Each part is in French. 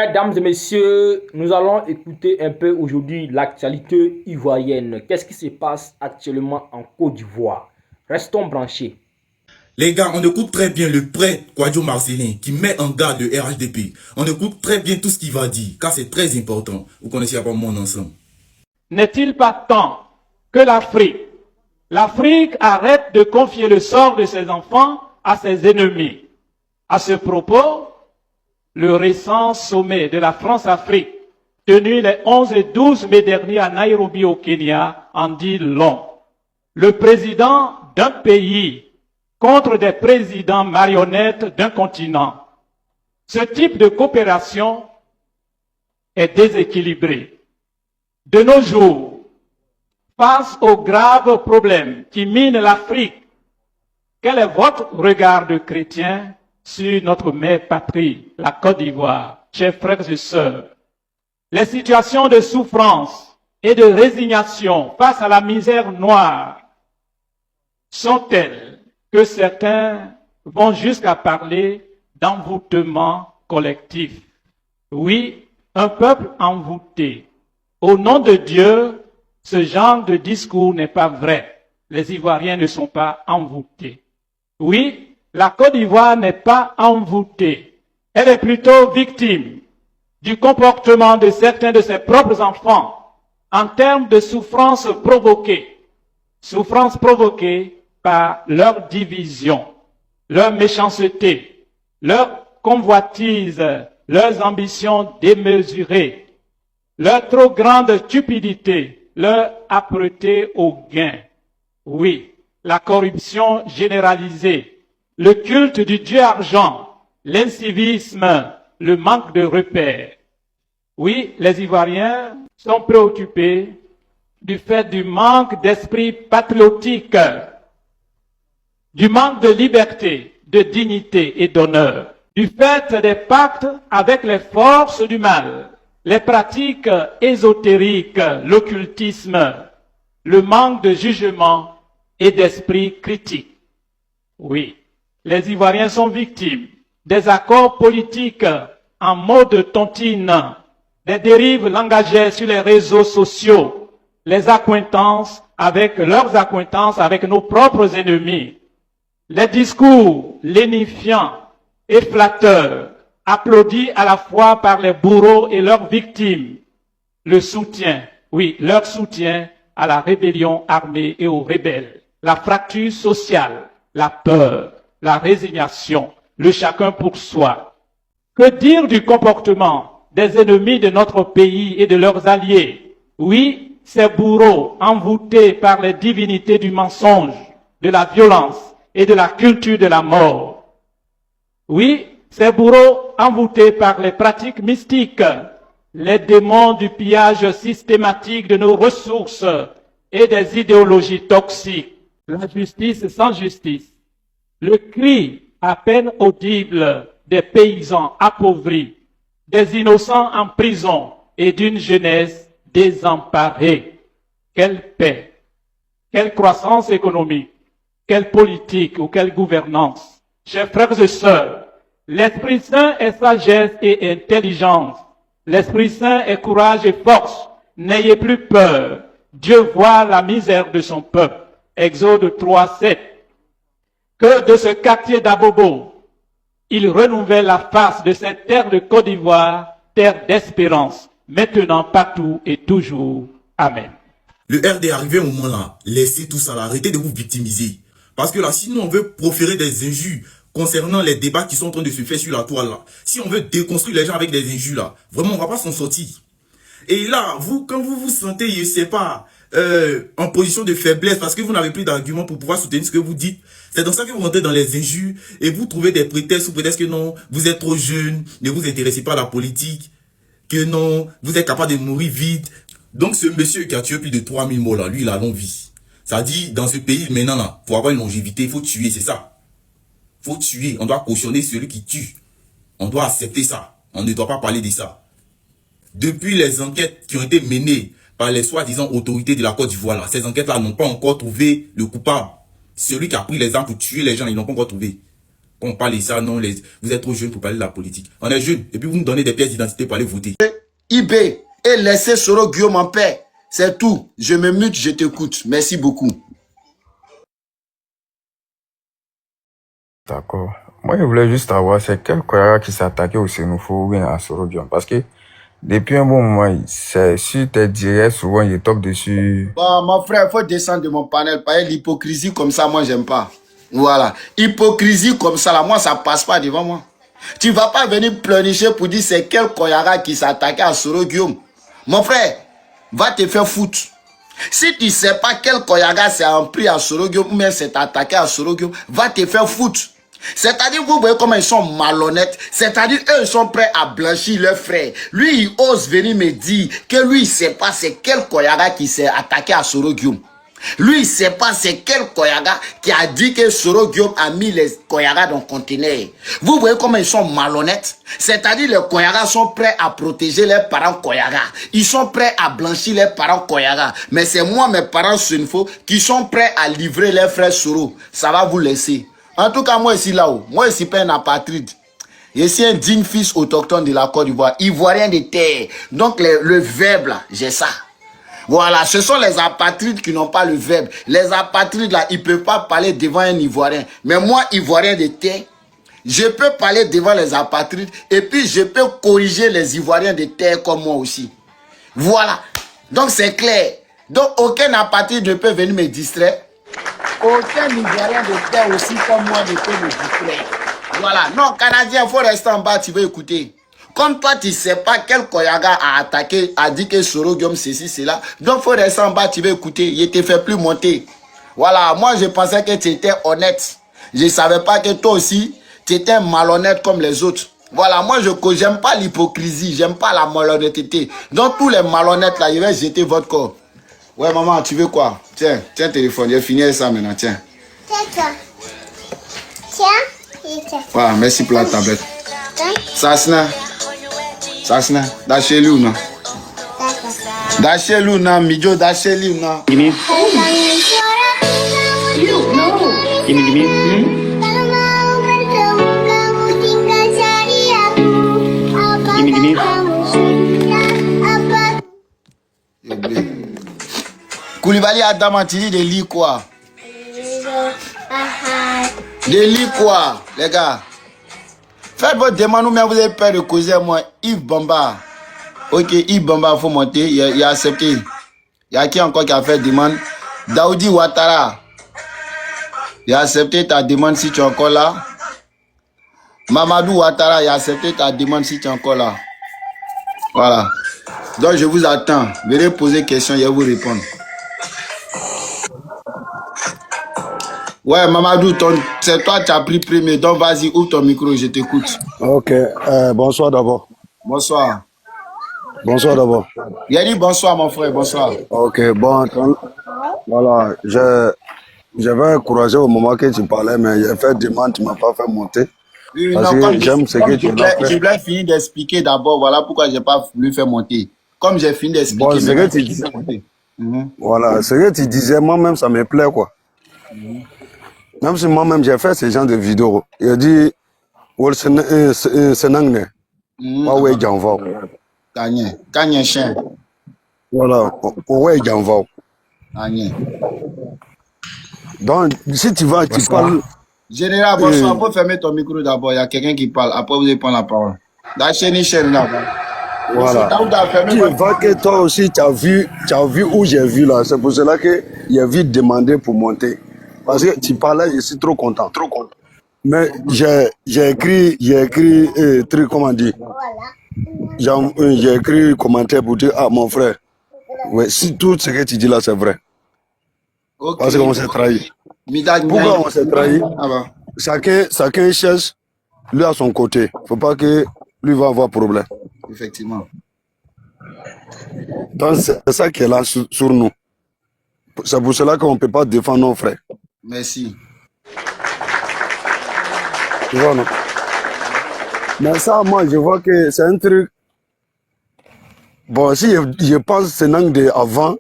Mesdames et messieurs, nous allons écouter un peu aujourd'hui l'actualité ivoirienne. Qu'est-ce qui se passe actuellement en Côte d'Ivoire? Restons branchés. Les gars, on écoute très bien le prêtre Kouadio Marcelin qui met en garde le RHDP. On écoute très bien tout ce qu'il va dire, car c'est très important. Vous connaissez pas mon ensemble. N'est-il pas temps que l'Afrique arrête de confier le sort de ses enfants à ses ennemis? À ce propos, le récent sommet de la France-Afrique, tenu les 11 et 12 mai dernier à Nairobi au Kenya, en dit long. Le président d'un pays contre des présidents marionnettes d'un continent. Ce type de coopération est déséquilibré. De nos jours, face aux graves problèmes qui minent l'Afrique, quel est votre regard de chrétien sur notre mère patrie, la Côte d'Ivoire, chers frères et sœurs? Les situations de souffrance et de résignation face à la misère noire sont telles que certains vont jusqu'à parler d'envoûtement collectif. Oui, un peuple envoûté. Au nom de Dieu, ce genre de discours n'est pas vrai. Les Ivoiriens ne sont pas envoûtés. Oui, la Côte d'Ivoire n'est pas envoûtée. Elle est plutôt victime du comportement de certains de ses propres enfants en termes de souffrances provoquées. Souffrances provoquées par leur division, leur méchanceté, leur convoitise, leurs ambitions démesurées, leur trop grande stupidité, leur âpreté au gain. Oui, la corruption généralisée, le culte du Dieu argent, l'incivisme, le manque de repères. Oui, les Ivoiriens sont préoccupés du fait du manque d'esprit patriotique, du manque de liberté, de dignité et d'honneur, du fait des pactes avec les forces du mal, les pratiques ésotériques, l'occultisme, le manque de jugement et d'esprit critique. Oui, les Ivoiriens sont victimes des accords politiques en mode tontine, des dérives langagières sur les réseaux sociaux, les accointances avec leurs accointances avec nos propres ennemis, les discours lénifiants et flatteurs, applaudis à la fois par les bourreaux et leurs victimes, le soutien, oui, leur soutien à la rébellion armée et aux rebelles, la fracture sociale, la peur, la résignation, le chacun pour soi. Que dire du comportement des ennemis de notre pays et de leurs alliés? Oui, ces bourreaux envoûtés par les divinités du mensonge, de la violence et de la culture de la mort. Oui, ces bourreaux envoûtés par les pratiques mystiques, les démons du pillage systématique de nos ressources et des idéologies toxiques, la justice sans justice, le cri à peine audible des paysans appauvris, des innocents en prison et d'une jeunesse désemparée. Quelle paix, quelle croissance économique, quelle politique ou quelle gouvernance. Chers frères et sœurs, l'Esprit Saint est sagesse et intelligence. L'Esprit Saint est courage et force. N'ayez plus peur. Dieu voit la misère de son peuple. Exode 3, 7. Que de ce quartier d'Abobo, il renouvelle la face de cette terre de Côte d'Ivoire, terre d'espérance, maintenant, partout et toujours. Amen. Le RD est arrivé au moment là. Laissez tout ça là. Arrêtez de vous victimiser. Parce que là, sinon on veut proférer des injures concernant les débats qui sont en train de se faire sur la toile là. Si on veut déconstruire les gens avec des injures là, vraiment on va pas s'en sortir. Et là, vous, quand vous vous sentez, je sais pas, en position de faiblesse parce que vous n'avez plus d'arguments pour pouvoir soutenir ce que vous dites, c'est dans ça que vous rentrez dans les injures et vous trouvez des prétextes sous prétexte que non, vous êtes trop jeune, ne vous intéressez pas à la politique, que non, vous êtes capable de mourir vite. Donc ce monsieur qui a tué plus de 3000 morts là, lui il a longue vie. Ça dit, dans ce pays maintenant là, pour avoir une longévité, il faut tuer, c'est ça. Faut tuer, on doit cautionner celui qui tue. On doit accepter ça. On ne doit pas parler de ça. Depuis les enquêtes qui ont été menées par les soi-disant autorités de la Côte d'Ivoire, là, ces enquêtes-là n'ont pas encore trouvé le coupable. Celui qui a pris les armes pour tuer les gens, ils n'ont pas encore trouvé. Quand on parle de ça, non, vous êtes trop jeunes pour parler de la politique. On est jeunes, et puis vous nous donnez des pièces d'identité pour aller voter. IB, et laissez Soro Guillaume en paix. C'est tout. Je me mute, je t'écoute. Merci beaucoup. D'accord. Moi, je voulais juste savoir, c'est quel Koyara qui s'est attaqué au Sénoufo ou bien à Soro Guillaume. Parce que depuis un bon moment, c'est sur tes directs, souvent, il top dessus. Bon, mon frère, il faut descendre de mon panel. Pas l'hypocrisie comme ça, moi, j'aime pas. Voilà. Hypocrisie comme ça, là, moi, ça passe pas devant moi. Tu vas pas venir pleurnicher pour dire c'est quel Koyara qui s'est attaqué à Soro Guillaume. Mon frère, va te faire foutre. Si tu sais pas quel Koyara s'est pris à Soro Guillaume ou bien s'est attaqué à Soro Guillaume, va te faire foutre. C'est-à-dire, vous voyez comment ils sont malhonnêtes. C'est-à-dire, eux, ils sont prêts à blanchir leur frère. Lui, il ose venir me dire que lui, il sait pas c'est quel Koyara qui s'est attaqué à Soro Guillaume. Lui, il sait pas c'est quel Koyara qui a dit que Soro Guillaume a mis les Koyara dans le conteneur. Vous voyez comment ils sont malhonnêtes. C'est-à-dire, les Koyara sont prêts à protéger leurs parents Koyara. Ils sont prêts à blanchir leurs parents Koyara. Mais c'est moi, mes parents Sunfo, qui sont prêts à livrer leurs frères Soro. Ça va vous laisser. En tout cas, moi ici là-haut, moi ici pas un apatride. Je suis un digne fils autochtone de la Côte d'Ivoire, ivoirien de terre. Donc le verbe là, j'ai ça. Voilà, ce sont les apatrides qui n'ont pas le verbe. Les apatrides là, ils ne peuvent pas parler devant un ivoirien. Mais moi, ivoirien de terre, je peux parler devant les apatrides et puis je peux corriger les ivoiriens de terre comme moi aussi. Voilà. Donc c'est clair. Donc aucun apatride ne peut venir me distraire. Aucun Ivoirien de terre aussi comme moi ne peut me distraire. Voilà. Non, Canadien, il faut rester en bas, tu veux écouter. Comme toi, tu ne sais pas quel Koyaga a attaqué, a dit que Soro Guillaume, ceci, cela. Donc, il faut rester en bas, tu veux écouter. Il ne te fait plus monter. Voilà. Moi, je pensais que tu étais honnête. Je ne savais pas que toi aussi, tu étais malhonnête comme les autres. Voilà. Moi, je n'aime pas l'hypocrisie. J'aime pas la malhonnêteté. Donc, tous les malhonnêtes, là, ils vont jeter votre corps. Ouais, maman, tu veux quoi? Tiens, tiens, téléphone. J'ai fini avec ça maintenant, tiens. Tiens. Voilà, merci pour la tablette. Sasna. Sasna. Dachez Luna. Dachez Luna, Midjo, Dachez Luna. Gimme. Gimme. Gimme. Koulibaly Adam, tu dis des lits quoi? Des lits quoi, les gars? Faites votre demande ou bien vous avez peur de causer moi. Yves Bamba. Ok, Yves Bamba, il faut monter. Il a accepté. Il y a qui encore qui a fait demande? Daoudi Ouattara. Il a accepté ta demande si tu es encore là. Mamadou Ouattara, il a accepté ta demande si tu es encore là. Voilà. Donc je vous attends. Venez poser question, je vais vous répondre. Ouais, Mamadou, c'est toi qui as pris premier. Donc vas-y, ouvre ton micro, je t'écoute. Ok, bonsoir d'abord. Bonsoir. Bonsoir d'abord. Il a dit bonsoir, mon frère, bonsoir. Ok, bon, voilà, j'avais encouragé au moment que tu parlais, mais j'ai fait demande, tu ne m'as pas fait monter. Oui, parce non, que j'aime ce que tu as fait. Je voulais finir d'expliquer d'abord, voilà pourquoi je n'ai pas voulu faire monter. Comme j'ai fini d'expliquer. Bon, ce que tu disais, voilà, ce que tu disais, moi-même, ça me plaît, quoi. Même si moi-même, j'ai fait ce genre de vidéos. Il dit, Senangne, ouais, j'en vais. Kanye chien. Voilà, ouais, j'en vais. Kanye. Donc, si tu vas, tu parles. Général, bonsoir. Faut fermer ton micro d'abord. Il y a quelqu'un qui parle. Après, vous allez prendre la parole. La chaîne là. Voilà. Tu vois que toi aussi, tu as vu où j'ai vu là. C'est pour cela que j'ai vite demandé pour monter. Parce que tu parlais, je suis trop content. Trop content. Mais j'ai écrit, truc, comment dire. J'ai écrit commentaire pour dire, ah mon frère, ouais, si tout ce que tu dis là, c'est vrai. Okay. Parce qu'on s'est trahi. Pourquoi on s'est trahi? Chacun cherche, lui à son côté. Faut pas que lui va avoir problème. Effectivement. Donc c'est ça qui est là sur nous. C'est pour cela qu'on ne peut pas défendre nos frères. Merci. Tu vois, non? Mais ça, moi, je vois que c'est un truc. Bon, si je pense que c'est un de avant,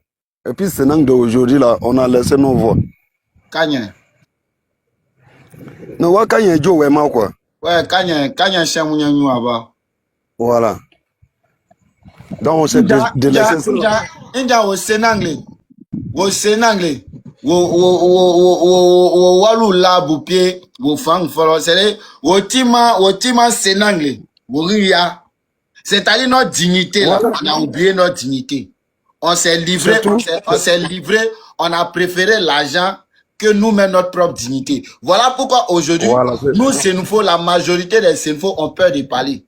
et puis c'est un d'aujourd'hui, là, on a laissé nos voix. Kanye. Non, ouais, quand il y a un Joe, ouais, moi, quoi. Ouais, quand il y a un chien, nous là-bas. Voilà. Donc, on s'est délaissé sur là. Inja au Sénanglais. Au Sénanglais. Au Walou là, Boupier, au Fang Folo, c'est au Tima Sénanglais. Au Ria. C'est-à-dire notre dignité, là. Voilà. On a oublié notre dignité. On s'est livré, on s'est livré, on a préféré l'argent que nous-mêmes notre propre dignité. Voilà pourquoi aujourd'hui, Voilà, nous, Sénoufo, la majorité des Sénoufo ont peur de parler.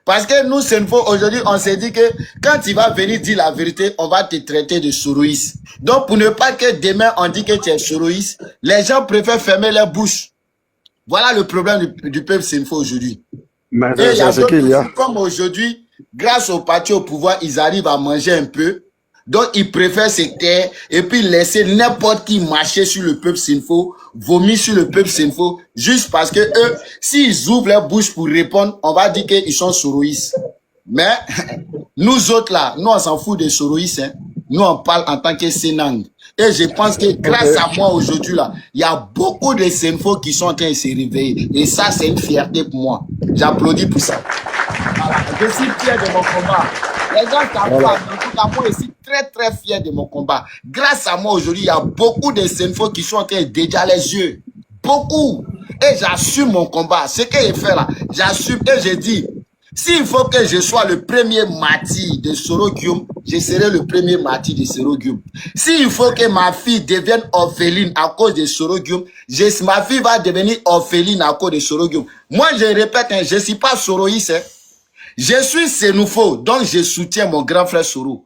Parce que nous, Sénoufo, aujourd'hui, on s'est dit que quand tu vas venir dire la vérité, on va te traiter de soroïste. Donc, pour ne pas que demain, on dit que tu es soroïste, les gens préfèrent fermer leur bouche. Voilà le problème du peuple Sénoufo aujourd'hui. Mais Et il y a c'est ce qu'il y a. comme aujourd'hui, grâce au parti au pouvoir, ils arrivent à manger un peu. Donc, ils préfèrent se taire et puis laisser n'importe qui marcher sur le peuple Sénoufo, vomir sur le peuple Sénoufo, juste parce que eux, s'ils ouvrent leur bouche pour répondre, on va dire qu'ils sont soroïstes. Mais, nous autres là, nous on s'en fout des soroïstes, hein. Nous on parle en tant que Sénang. Et je pense que grâce à moi aujourd'hui là, il y a beaucoup de Sénoufo qui sont en train de se réveiller. Et ça, c'est une fierté pour moi. J'applaudis pour ça. Voilà. Je suis fier de mon combat. Les gens savent pas, mais en tout cas, moi, je suis très fier de mon combat. Grâce à moi, aujourd'hui, il y a beaucoup de Sénoufo qui sont en train de déjà les yeux. Beaucoup. Et j'assume mon combat. Ce que j'ai fait là, j'assume et j'ai dit, s'il faut que je sois le premier martyr de Soro Guillaume, je serai le premier martyr de Soro Guillaume. S'il faut que ma fille devienne orpheline à cause de Soro Guillaume, ma fille va devenir orpheline à cause de Soro Guillaume. Moi, je répète, hein, je ne suis pas soroïste. Hein. Je suis Sénoufo, donc je soutiens mon grand frère Soro.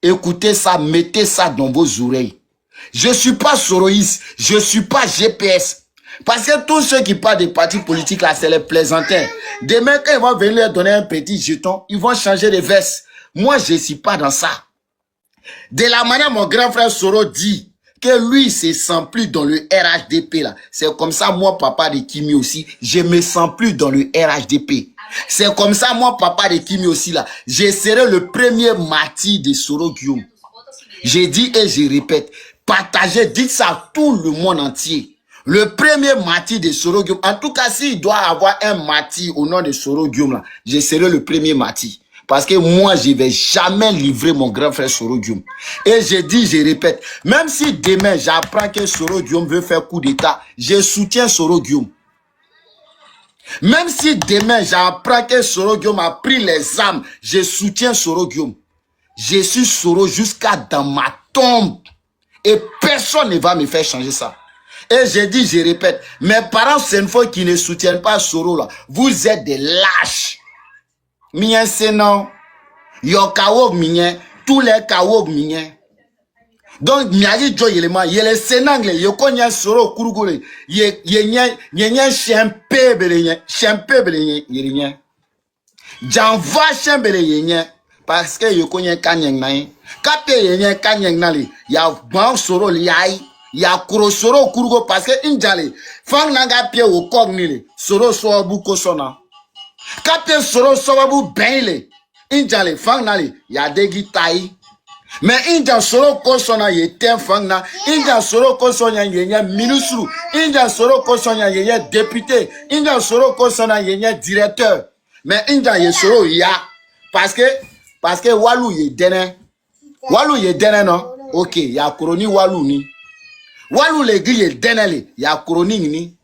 Écoutez ça, mettez ça dans vos oreilles. Je ne suis pas soroïste, je ne suis pas GPS. Parce que tous ceux qui parlent des partis politiques là, c'est les plaisantins. Demain, quand ils vont venir leur donner un petit jeton, ils vont changer de veste. Moi, je ne suis pas dans ça. De la manière mon grand frère Soro dit que lui, il se sent plus dans le RHDP là. C'est comme ça, moi, papa de Kimi aussi, je me sens plus dans le RHDP. C'est comme ça, moi, papa de Kimi aussi là, je serai le premier martyr de Soro Guillaume. J'ai dit et je répète, partagez, dites ça à tout le monde entier. Le premier martyr de Soro Guillaume, en tout cas, s'il doit avoir un martyr au nom de Soro Guillaume, là, je serai le premier martyr. Parce que moi, je ne vais jamais livrer mon grand frère Soro Guillaume. Et je dis, je répète, même si demain, j'apprends que Soro Guillaume veut faire coup d'État, je soutiens Soro Guillaume. Même si demain, j'apprends que Soro Guillaume a pris les armes, je soutiens Soro Guillaume. Je suis Soro jusqu'à dans ma tombe. Et personne ne va me faire changer ça. Et je dis, je répète, mes parents, c'est une fois qui ne soutiennent pas Soro là. Vous êtes des lâches. Mien c'est non. Yo kawog mien. Tous les kawog mien. Donc, miagi jo yelema. Yele senangle. Yo konya Soro kurugule. Ye chempe bele nye. Chempe bele nye. Janva chembele ye. Parce que yo konya kanyeng na ye. Kape ye kanyeng na li. Ya ban Soro li ay. Ya kuro Soro kurugo parce que injale. Fang nanga pie au cognile. Soro so buko sona. Kapte Soro sobabu benle. Injale fang nali. Ya degi tai. Mais inja Soro kosona ye ten fang na. Inja Soro kosona ye ministre. Inja Soro kosona ye député. Inja Soro kosona ye directeur. Mais inja ye Soro ya. Parce que walu ye dene. Walu ye dene non. Ok, ya kroni walu ni. Walu le gi ye denele ya kroni ni.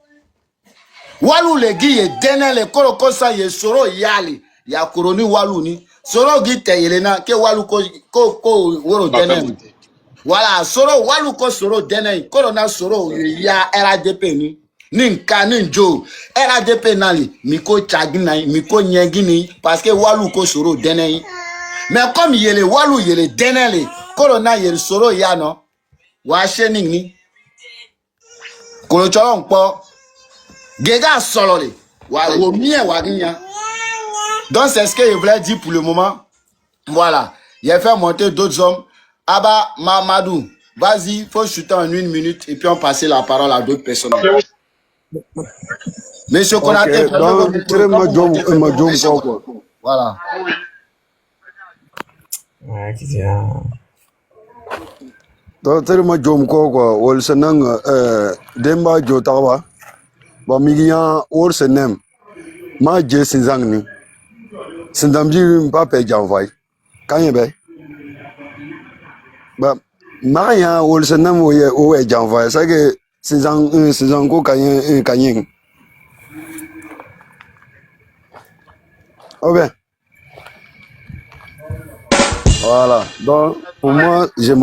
Walu le gi ye denele koro kosa ye Soro yali ya kroni walu ni. Soro gi te yelena ke walu ko woro denele. Voilà, Soro walu ko Soro denele koro na Soro ya RDP ni. Ninka ninjo RDP nali miko chagina miko nyegini parce que walu ko Soro denele. Mais comme yele walu yele denele koro na yele Soro ya no. Wa shening ni. Kolochon po Gega solole wa mien wa gnya. Donc c'est ce que je voulais dire pour le moment. Voilà, il a fait monter d'autres hommes. Abba Mamadou, vas-y, faut chuter en 1 minute et puis on passe la parole à d'autres personnes. Monsieur Konaté, voilà. Donc, tellement Jom quoi, ou le Senang, Demba Jotawa. Bon, Migian, or se nem. Ma je sinzang ni. Sindamji mpa pe janvai. Kanye be. Ba, ma ya or se nem o e janvai. Sa ke sinzang ko kanye. Ok. Voilà. Donc, pour moi, j'ai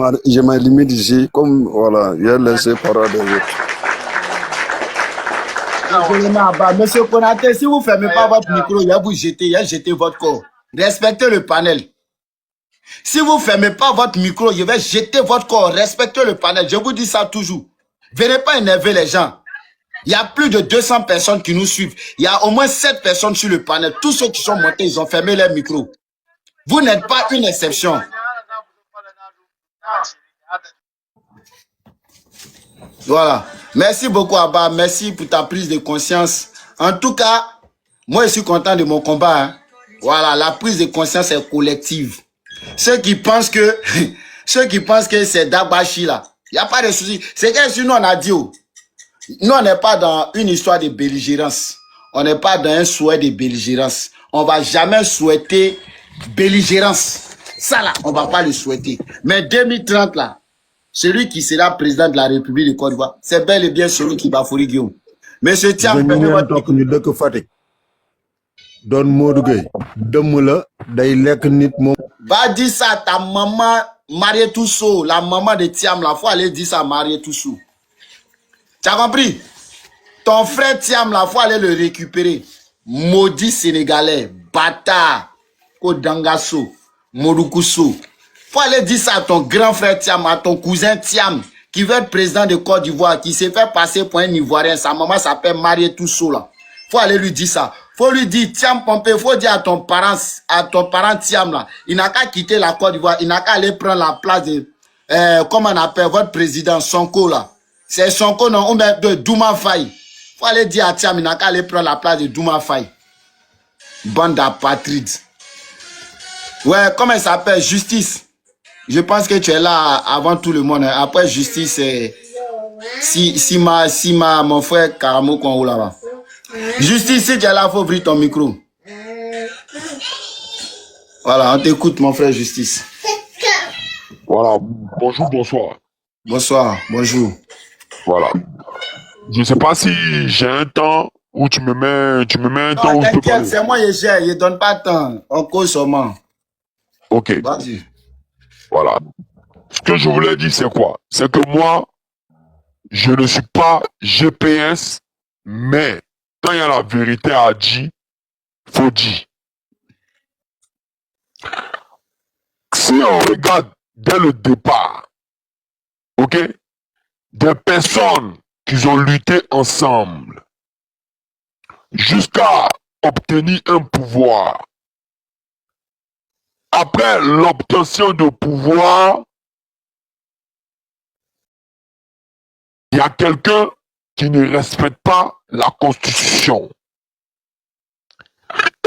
ma limite ici. Comme, voilà, j'ai laissé parler des autres. Monsieur Konaté, si vous ne fermez pas votre micro, il va vous jeter, il va jeter votre corps. Respectez le panel. Si vous ne fermez pas votre micro, je vais jeter votre corps. Respectez le panel. Je vous dis ça toujours. Venez pas énerver les gens. Il y a plus de 200 personnes qui nous suivent. Il y a au moins 7 personnes sur le panel. Tous ceux qui sont montés, ils ont fermé leur micro. Vous n'êtes pas une exception. Voilà. Merci beaucoup, Abba. Merci pour ta prise de conscience. En tout cas, moi, je suis content de mon combat. Hein. Voilà, la prise de conscience est collective. Ceux qui pensent que c'est Dabashi, là, il n'y a pas de souci. C'est que nous, on a dit, oh, nous, on n'est pas dans une histoire de belligérance. On n'est pas dans un souhait de belligérance. On ne va jamais souhaiter belligérance. Ça, là, on ne va pas le souhaiter. Mais 2030, là, celui qui sera président de la République de Côte d'Ivoire, c'est bel et bien celui qui va fourrer Guillaume. Monsieur Thiam, va dire ça à ta maman Marie Toussou, la maman de Thiam, la fois aller dire ça à Marie Toussou. Tu as compris? Ton frère Thiam, la fois aller le récupérer. Maudit Sénégalais, bâtard, Kodangasso, Morukusso. Faut aller dire ça à ton grand frère Thiam, à ton cousin Thiam, qui veut être président de Côte d'Ivoire, qui s'est fait passer pour un Ivoirien. Sa maman s'appelle Marie Toussou, là. Faut aller lui dire ça. Faut lui dire, Thiam Pompé, faut dire à ton parent Thiam, là. Il n'a qu'à quitter la Côte d'Ivoire. Il n'a qu'à aller prendre la place de, comment on appelle votre président, Sonko, là. C'est Sonko, non, on met de Douma Faye. Faut aller dire à Thiam, il n'a qu'à aller prendre la place de Douma Faye. Bande d'apatrides. Ouais, comment il s'appelle? Justice. Je pense que tu es là avant tout le monde. Après Justice, c'est Sima, mon frère Karamo Kongo là-bas. Justice, si tu es là, il faut ouvrir ton micro. Voilà, on t'écoute, mon frère Justice. Voilà, bonjour, bonsoir. Bonsoir, bonjour. Voilà. Je ne sais pas si j'ai un temps où tu me mets un temps où je peux parler. C'est moi, je ne donne pas de temps. On cause seulement. Ok. Vas-y. Voilà. Ce que je voulais dire, c'est quoi? C'est que moi, je ne suis pas GPS, mais quand il y a la vérité à dire, faut dire. Si on regarde dès le départ, ok, des personnes qui ont lutté ensemble jusqu'à obtenir un pouvoir. Après l'obtention de pouvoir, il y a quelqu'un qui ne respecte pas la Constitution.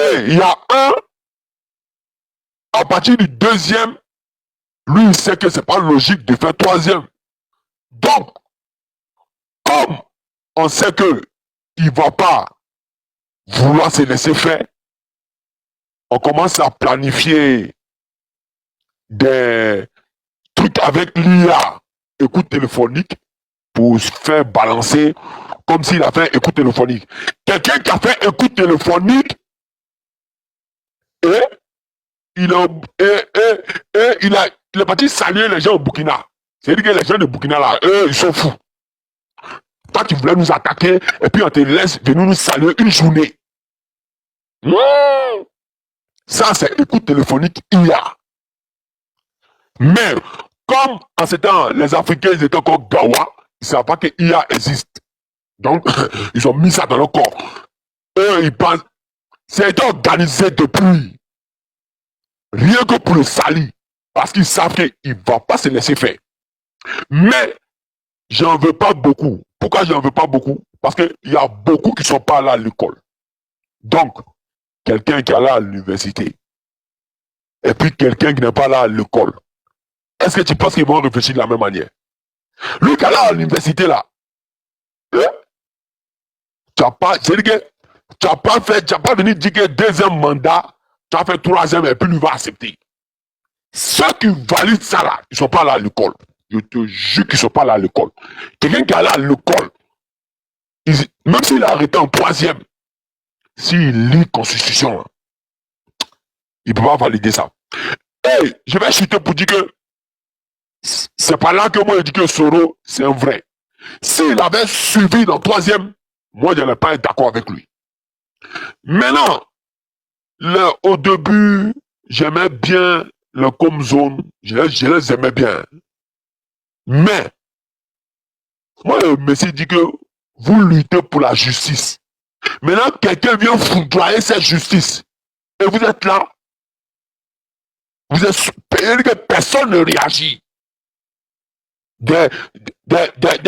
Et il y a un, à partir du deuxième, lui il sait que c'est pas logique de faire troisième. Donc, comme on sait que il va pas vouloir se laisser faire, on commence à planifier des trucs avec l'IA, écoute téléphonique, pour se faire balancer comme s'il a fait écoute téléphonique. Quelqu'un qui a fait écoute téléphonique et il est parti saluer les gens au Burkina. C'est-à-dire que les gens de Burkina là, eux, ils sont fous. Toi, tu voulais nous attaquer et puis on te laisse venir nous saluer une journée. Ça, c'est écoute téléphonique IA. Mais, comme en ce temps, les Africains, ils étaient encore Gawa, ils ne savent pas que IA existe. Donc, ils ont mis ça dans leur corps. Eux, ils pensent, c'est organisé depuis. Rien que pour le salir. Parce qu'ils savent qu'il ne va pas se laisser faire. Mais, j'en veux pas beaucoup. Pourquoi j'en veux pas beaucoup? Parce qu'il y a beaucoup qui ne sont pas là à l'école. Donc, quelqu'un qui est là à l'université, et puis quelqu'un qui n'est pas là à l'école, est-ce que tu penses qu'ils vont réfléchir de la même manière? Lui qui est là à l'université là, Tu n'as pas, c'est-à-dire que tu n'as pas venu dire que deuxième mandat, tu as fait troisième et puis lui va accepter. Ceux qui valident ça là, ils ne sont pas là à l'école. Je te jure qu'ils ne sont pas là à l'école. Quelqu'un qui est là à l'école, même s'il a arrêté en troisième, s'il lit Constitution, il ne peut pas valider ça. Et je vais chuter pour dire que c'est pas là que moi je dis que Soro, c'est un vrai. S'il avait suivi dans troisième, moi je n'allais pas être d'accord avec lui. Maintenant, au début, j'aimais bien le comme zone, je les aimais bien. Mais, moi le monsieur dit que vous luttez pour la justice. Maintenant, quelqu'un vient foudroyer cette justice. Et vous êtes là. Vous êtes payé que personne ne réagit. Des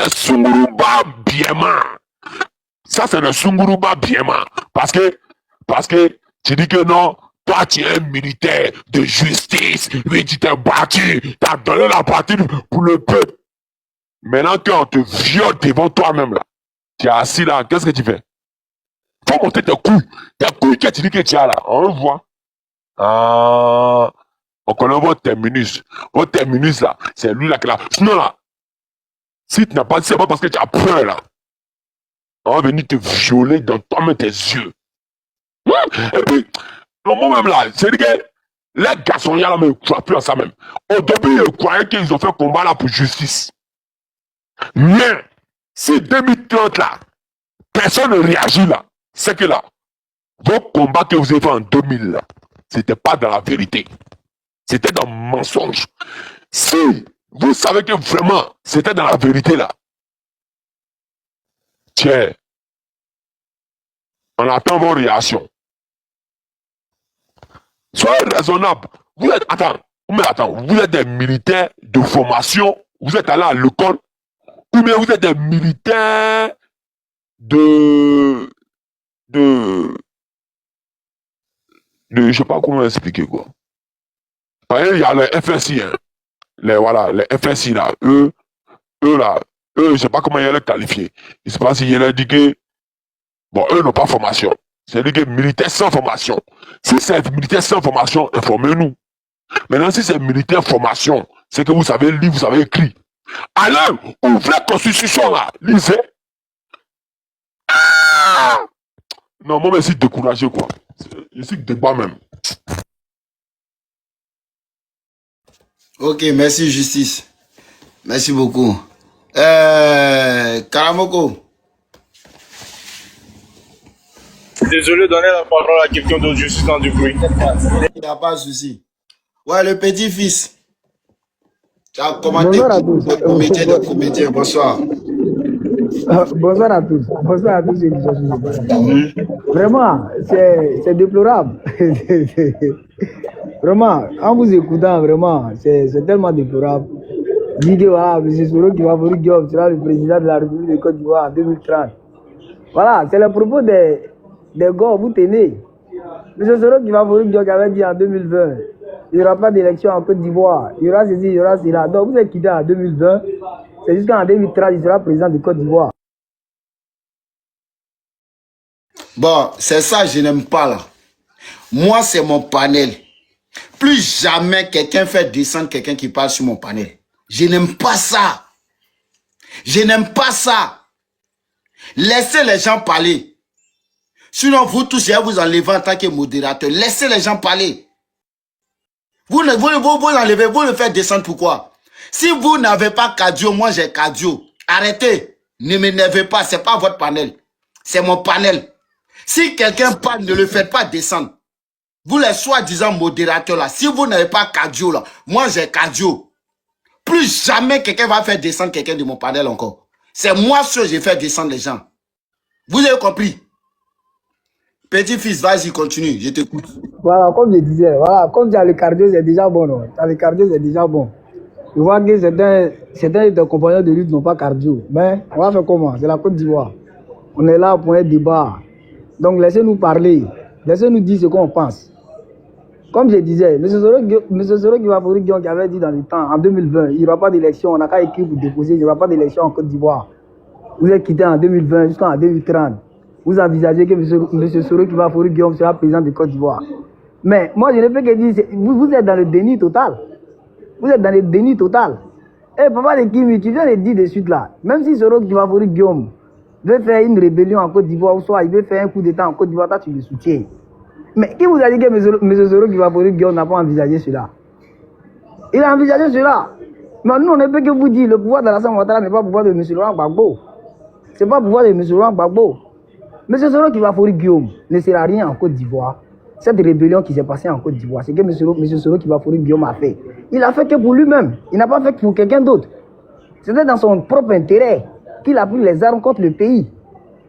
Sunguruba Biema. Ça, c'est le Sunguruba Biema. Parce que tu dis que non, toi, tu es un militaire de justice. Oui, tu t'es battu. Tu as donné la partie pour le peuple. Maintenant qu'on te viole devant toi-même, là, tu es assis là, qu'est-ce que tu fais? Faut monter tes couilles. Tes couilles que tu dis que tu as là. On le voit. Ah, on connaît votre terminus. Votre terminus là, c'est lui là qui est là. Sinon là, si tu n'as pas, c'est pas parce que tu as peur là. On va venir te violer dans toi-même tes yeux. Et puis, moi-même là, c'est que les garçons là, mais ils ne croient plus à ça même. Au début, ils croyaient qu'ils ont fait combat là pour justice. Mais, si 2030 là, personne ne réagit là, c'est que là, vos combats que vous avez fait en 2000 là, c'était pas dans la vérité. C'était dans le mensonge. Si vous savez que vraiment c'était dans la vérité là, tiens, on attend vos réactions. Soyez raisonnable. Vous êtes, vous êtes des militaires de formation, vous êtes allés à l'école, ou bien vous êtes des militaires je sais pas comment expliquer quoi. Par exemple, il y a les FSI, hein. Les FSI là, eux, je sais pas comment ils les qualifier. Je sais pas si ils dit que, bon, eux n'ont pas formation. C'est-à-dire que militaires sans formation. Si c'est militaire sans formation, informez-nous. Maintenant, si c'est militaire formation, c'est que vous savez lire, vous savez écrire. Alors, ouvrez la constitution là, lisez. Ah! Non, moi, je suis découragé quoi. Je suis débat même. Ok, merci justice. Merci beaucoup. Karamoko. Désolé de donner la parole à quelqu'un d'autre, je suis dans du bruit. Il n'y a pas de souci. Ouais, le petit-fils. Tu as commenté le comédien. Bonsoir. Bonsoir à tous. Bonsoir à tous. Vraiment, c'est déplorable. Vraiment, en vous écoutant, vraiment, c'est tellement déplorable. Dit que M. Soro qui va vous dire sera le président de la République de Côte d'Ivoire en 2030. Voilà, c'est le propos des gars, vous tenez. M. Soro qui va vous dire qui avait dit en 2020, il n'y aura pas d'élection en Côte d'Ivoire. Il y aura ceci, il y aura cela. Donc vous êtes quitté en 2020. C'est jusqu'en 2030, il sera président de Côte d'Ivoire. Bon, c'est ça je n'aime pas là. Moi, c'est mon panel. Plus jamais quelqu'un fait descendre quelqu'un qui parle sur mon panel. Je n'aime pas ça. Je n'aime pas ça. Laissez les gens parler. Sinon, vous tous, je vais vous enlever en tant que modérateur. Laissez les gens parler. Vous enlevez, vous le faites descendre pourquoi? Si vous n'avez pas cardio, moi j'ai cardio. Arrêtez. Ne m'énervez pas, c'est pas votre panel. C'est mon panel. Si quelqu'un parle, ne le faites pas descendre. Vous les soi-disant modérateurs là, si vous n'avez pas cardio là, moi j'ai cardio. Plus jamais quelqu'un va faire descendre quelqu'un de mon panel encore. C'est moi seul j'ai fait descendre les gens. Vous avez compris? Petit-fils, vas-y, continue, je t'écoute. Voilà, comme je disais, voilà, comme tu as le cardio, c'est déjà bon, non? Tu as le cardio, c'est déjà bon. Je vois que certains de compagnons de lutte n'ont pas cardio. Mais on va faire comment? C'est la Côte d'Ivoire. On est là pour un débat. Donc laissez-nous parler. Laissez-nous dire ce qu'on pense. Comme je disais, M. Soro qui avait dit dans le temps, en 2020, il n'y aura pas d'élection, on n'a qu'à écrire pour déposer, il n'y aura pas d'élection en Côte d'Ivoire. Vous êtes quitté en 2020 jusqu'en 2030. vous envisagez que M. Soro Kibafori Guillaume sera président de Côte d'Ivoire. Mais moi, je ne peux que dire, vous êtes dans le déni total. Vous êtes dans le déni total. Et papa de Kimi, tu viens de dire de suite là, même si Soro Kibafori Guillaume veut faire une rébellion en Côte d'Ivoire, ou soit il veut faire un coup d'État en Côte d'Ivoire, toi tu le soutiens. Mais qui vous a dit que M. Soro Kibafori Guillaume n'a pas envisagé cela? Il a envisagé cela. Mais nous, on ne peut que vous dire, le pouvoir d'Alassane Ouattara n'est pas le pouvoir de M. Laurent Gbagbo. Ce n'est pas le pouvoir de M. Laurent Gbagbo. M. Soro Kibafori Guillaume ne sera rien en Côte d'Ivoire. Cette rébellion qui s'est passée en Côte d'Ivoire, c'est que M. Soro Kibafori Guillaume a fait. Il a fait que pour lui-même. Il n'a pas fait que pour quelqu'un d'autre. C'était dans son propre intérêt qu'il a pris les armes contre le pays.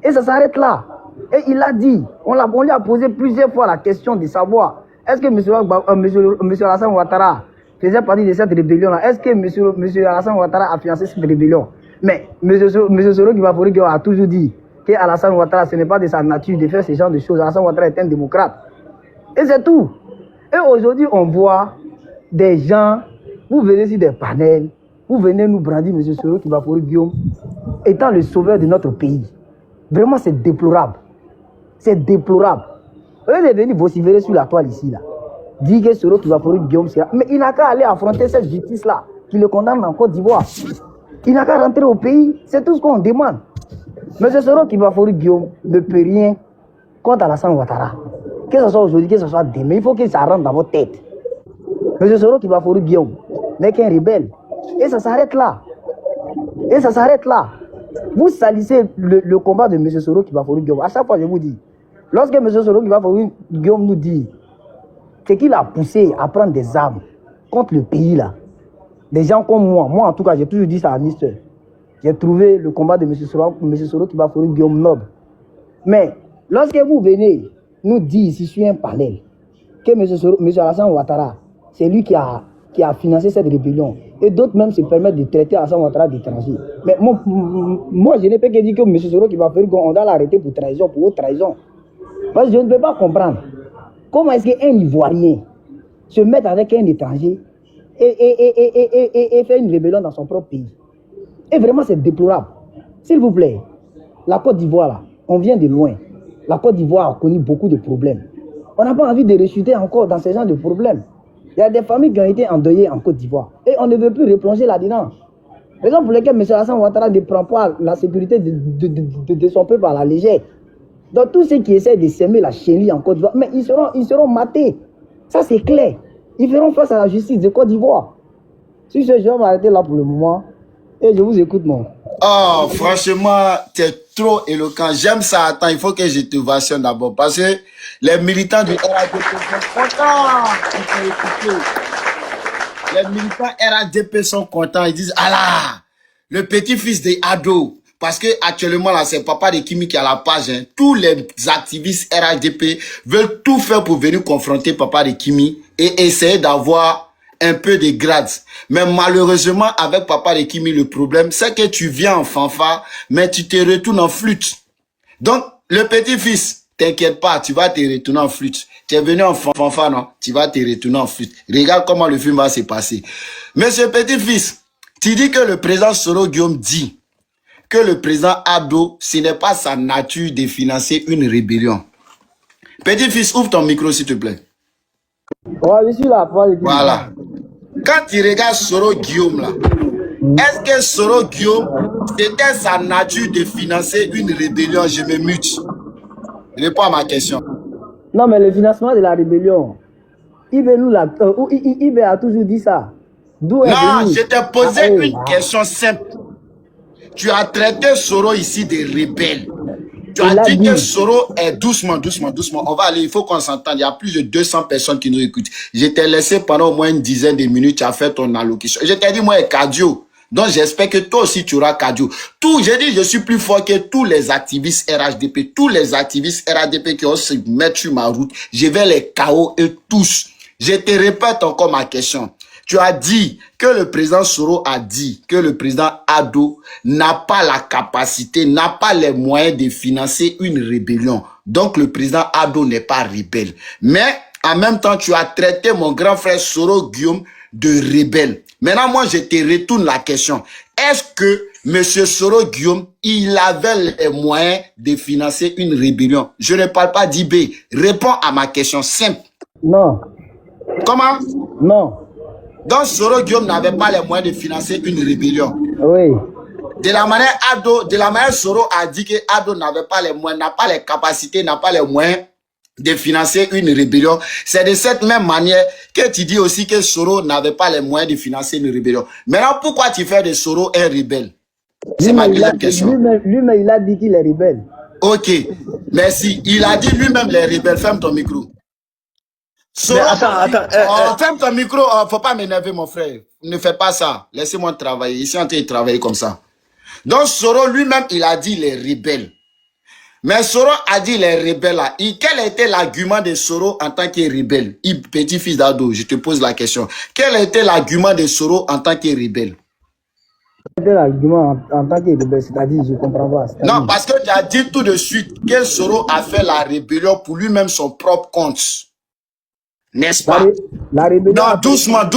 Et ça s'arrête là. Et il a dit, on lui a posé plusieurs fois la question de savoir, est-ce que M. Alassane Ouattara faisait partie de cette rébellion-là? Est-ce que M. Alassane Ouattara a financé cette rébellion? Mais M. Soro Kibafori Guillaume a toujours dit que Alassane Ouattara, ce n'est pas de sa nature de faire ce genre de choses. Alassane Ouattara est un démocrate. Et c'est tout. Et aujourd'hui, on voit des gens, vous venez sur des panels, vous venez nous brandir M. Soro Kibafori Guillaume étant le sauveur de notre pays. Vraiment, c'est déplorable. C'est déplorable. Eux, ils sont venus vociférer sur la toile ici, là. Dire que Soro Kibafori Guillaume sera... Mais il n'a qu'à aller affronter cette justice-là, qui le condamne en Côte d'Ivoire. Il n'a qu'à rentrer au pays. C'est tout ce qu'on demande. M. Soro Kibafori Guillaume ne peut rien contre Alassane Ouattara. Que ce soit aujourd'hui, que ce soit demain, il faut que ça rentre dans votre tête. M. Soro Kibafori Guillaume n'est qu'un rebelle. Et ça s'arrête là. Et ça s'arrête là. Vous salissez le combat de M. Soro Kibafori Guillaume. À chaque fois, je vous dis, lorsque M. Soro Kibafori Guillaume nous dit c'est qu'il a poussé à prendre des armes contre le pays là. Des gens comme moi en tout cas, j'ai toujours dit ça à Mister. J'ai trouvé le combat de M. Soro Kibafori Guillaume noble. Mais lorsque vous venez nous dire ici sur un panel que M. Alassane Ouattara, c'est lui qui a financé cette rébellion, et d'autres même se permettent de traiter Alassane Ouattara d'étranger. Mais moi, je ne peux que dire que M. Soro Kibafori Guillaume, on doit l'arrêter pour trahison, pour haute trahison. Parce que je ne peux pas comprendre comment est-ce qu'un Ivoirien se met avec un étranger et fait une rébellion dans son propre pays. Et vraiment, c'est déplorable. S'il vous plaît, la Côte d'Ivoire, là, on vient de loin. La Côte d'Ivoire a connu beaucoup de problèmes. On n'a pas envie de rechuter encore dans ce genre de problèmes. Il y a des familles qui ont été endeuillées en Côte d'Ivoire. Et on ne veut plus replonger là-dedans. Raison pour laquelle M. Alassane Ouattara ne prend pas la sécurité de son peuple à la légère. Donc tous ceux qui essaient de s'aimer la chenille en Côte d'Ivoire, mais ils seront matés. Ça c'est clair. Ils feront face à la justice de Côte d'Ivoire. Si je vais m'arrêter là pour le moment, et je vous écoute, non. Oh, franchement, tu es trop éloquent. J'aime ça. Attends, il faut que je te vationne d'abord. Parce que les militants du RADP sont contents. Les militants RADP sont contents. Ils disent, ah là, le petit-fils des ados. Parce que actuellement, là, c'est Papa de Kimi qui a la page. Hein. Tous les activistes RADP veulent tout faire pour venir confronter Papa de Kimi et essayer d'avoir un peu de grades. Mais malheureusement, avec Papa de Kimi, le problème, c'est que tu viens en fanfare, mais tu te retournes en flûte. Donc, le petit-fils, t'inquiète pas, tu vas te retourner en flûte. Tu es venu en fanfare, non? Tu vas te retourner en flûte. Regarde comment le film va se passer. Monsieur petit-fils, tu dis que le président Soro Guillaume dit que le président Ado, ce n'est pas sa nature de financer une rébellion. Petit-fils, ouvre ton micro, s'il te plaît. Ouais, je suis là. Voilà. Quand tu regardes Soro Guillaume, là, est-ce que Soro Guillaume, c'était sa nature de financer une rébellion? Je me mute. Réponds à ma question. Non, mais le financement de la rébellion, Ibe a toujours dit ça. Non, je t'ai posé une question simple. Tu as traité Soro ici de rebelle. Tu as dit que Soro est doucement. On va aller, il faut qu'on s'entende. Il y a plus de 200 personnes qui nous écoutent. Je t'ai laissé pendant au moins une dizaine de minutes, tu as fait ton allocution. Je t'ai dit, moi, cardio. Donc, j'espère que toi aussi, tu auras cardio. J'ai dit, je suis plus fort que tous les activistes RHDP. Tous les activistes RHDP qui ont se mettre sur ma route, je vais les KO et tous. Je te répète encore ma question. Tu as dit que le président Soro a dit que le président Ado n'a pas la capacité, n'a pas les moyens de financer une rébellion. Donc le président Ado n'est pas rebelle. Mais en même temps, tu as traité mon grand frère Soro Guillaume de rebelle. Maintenant, moi, je te retourne la question. Est-ce que Monsieur Soro Guillaume, il avait les moyens de financer une rébellion. Je ne parle pas d'IB. Réponds à ma question simple. Non, Comment? non, Donc Soro Guillaume n'avait pas les moyens de financer une rébellion. oui. De la manière Soro a dit que Ado n'avait pas les moyens, n'a pas les capacités, n'a pas les moyens de financer une rébellion. C'est de cette même manière que tu dis aussi que Soro n'avait pas les moyens de financer une rébellion. Maintenant, pourquoi tu fais de Soro un rebelle? C'est ma deuxième question. Lui-même, il a dit qu'il est rebelle. Ok, merci. Il a dit lui-même les rebelles. Ferme ton micro. Soro, ferme ton micro. Faut pas m'énerver, mon frère. Ne fais pas ça. Laissez-moi travailler. Ici, on peut travailler comme ça. Donc, Soro lui-même, il a dit les rebelles. Mais Soro a dit les rebelles là. Quel était l'argument de Soro en tant que rebelle? Petit-fils d'Ado, je te pose la question. Quel était l'argument de Soro en tant que rebelle? Quel était l'argument en tant que rebelle? C'est-à-dire, je ne comprends pas. Non, parce que tu as dit tout de suite que Soro a fait la rébellion pour lui-même son propre compte. N'est-ce pas? La rébellion. Non, doucement,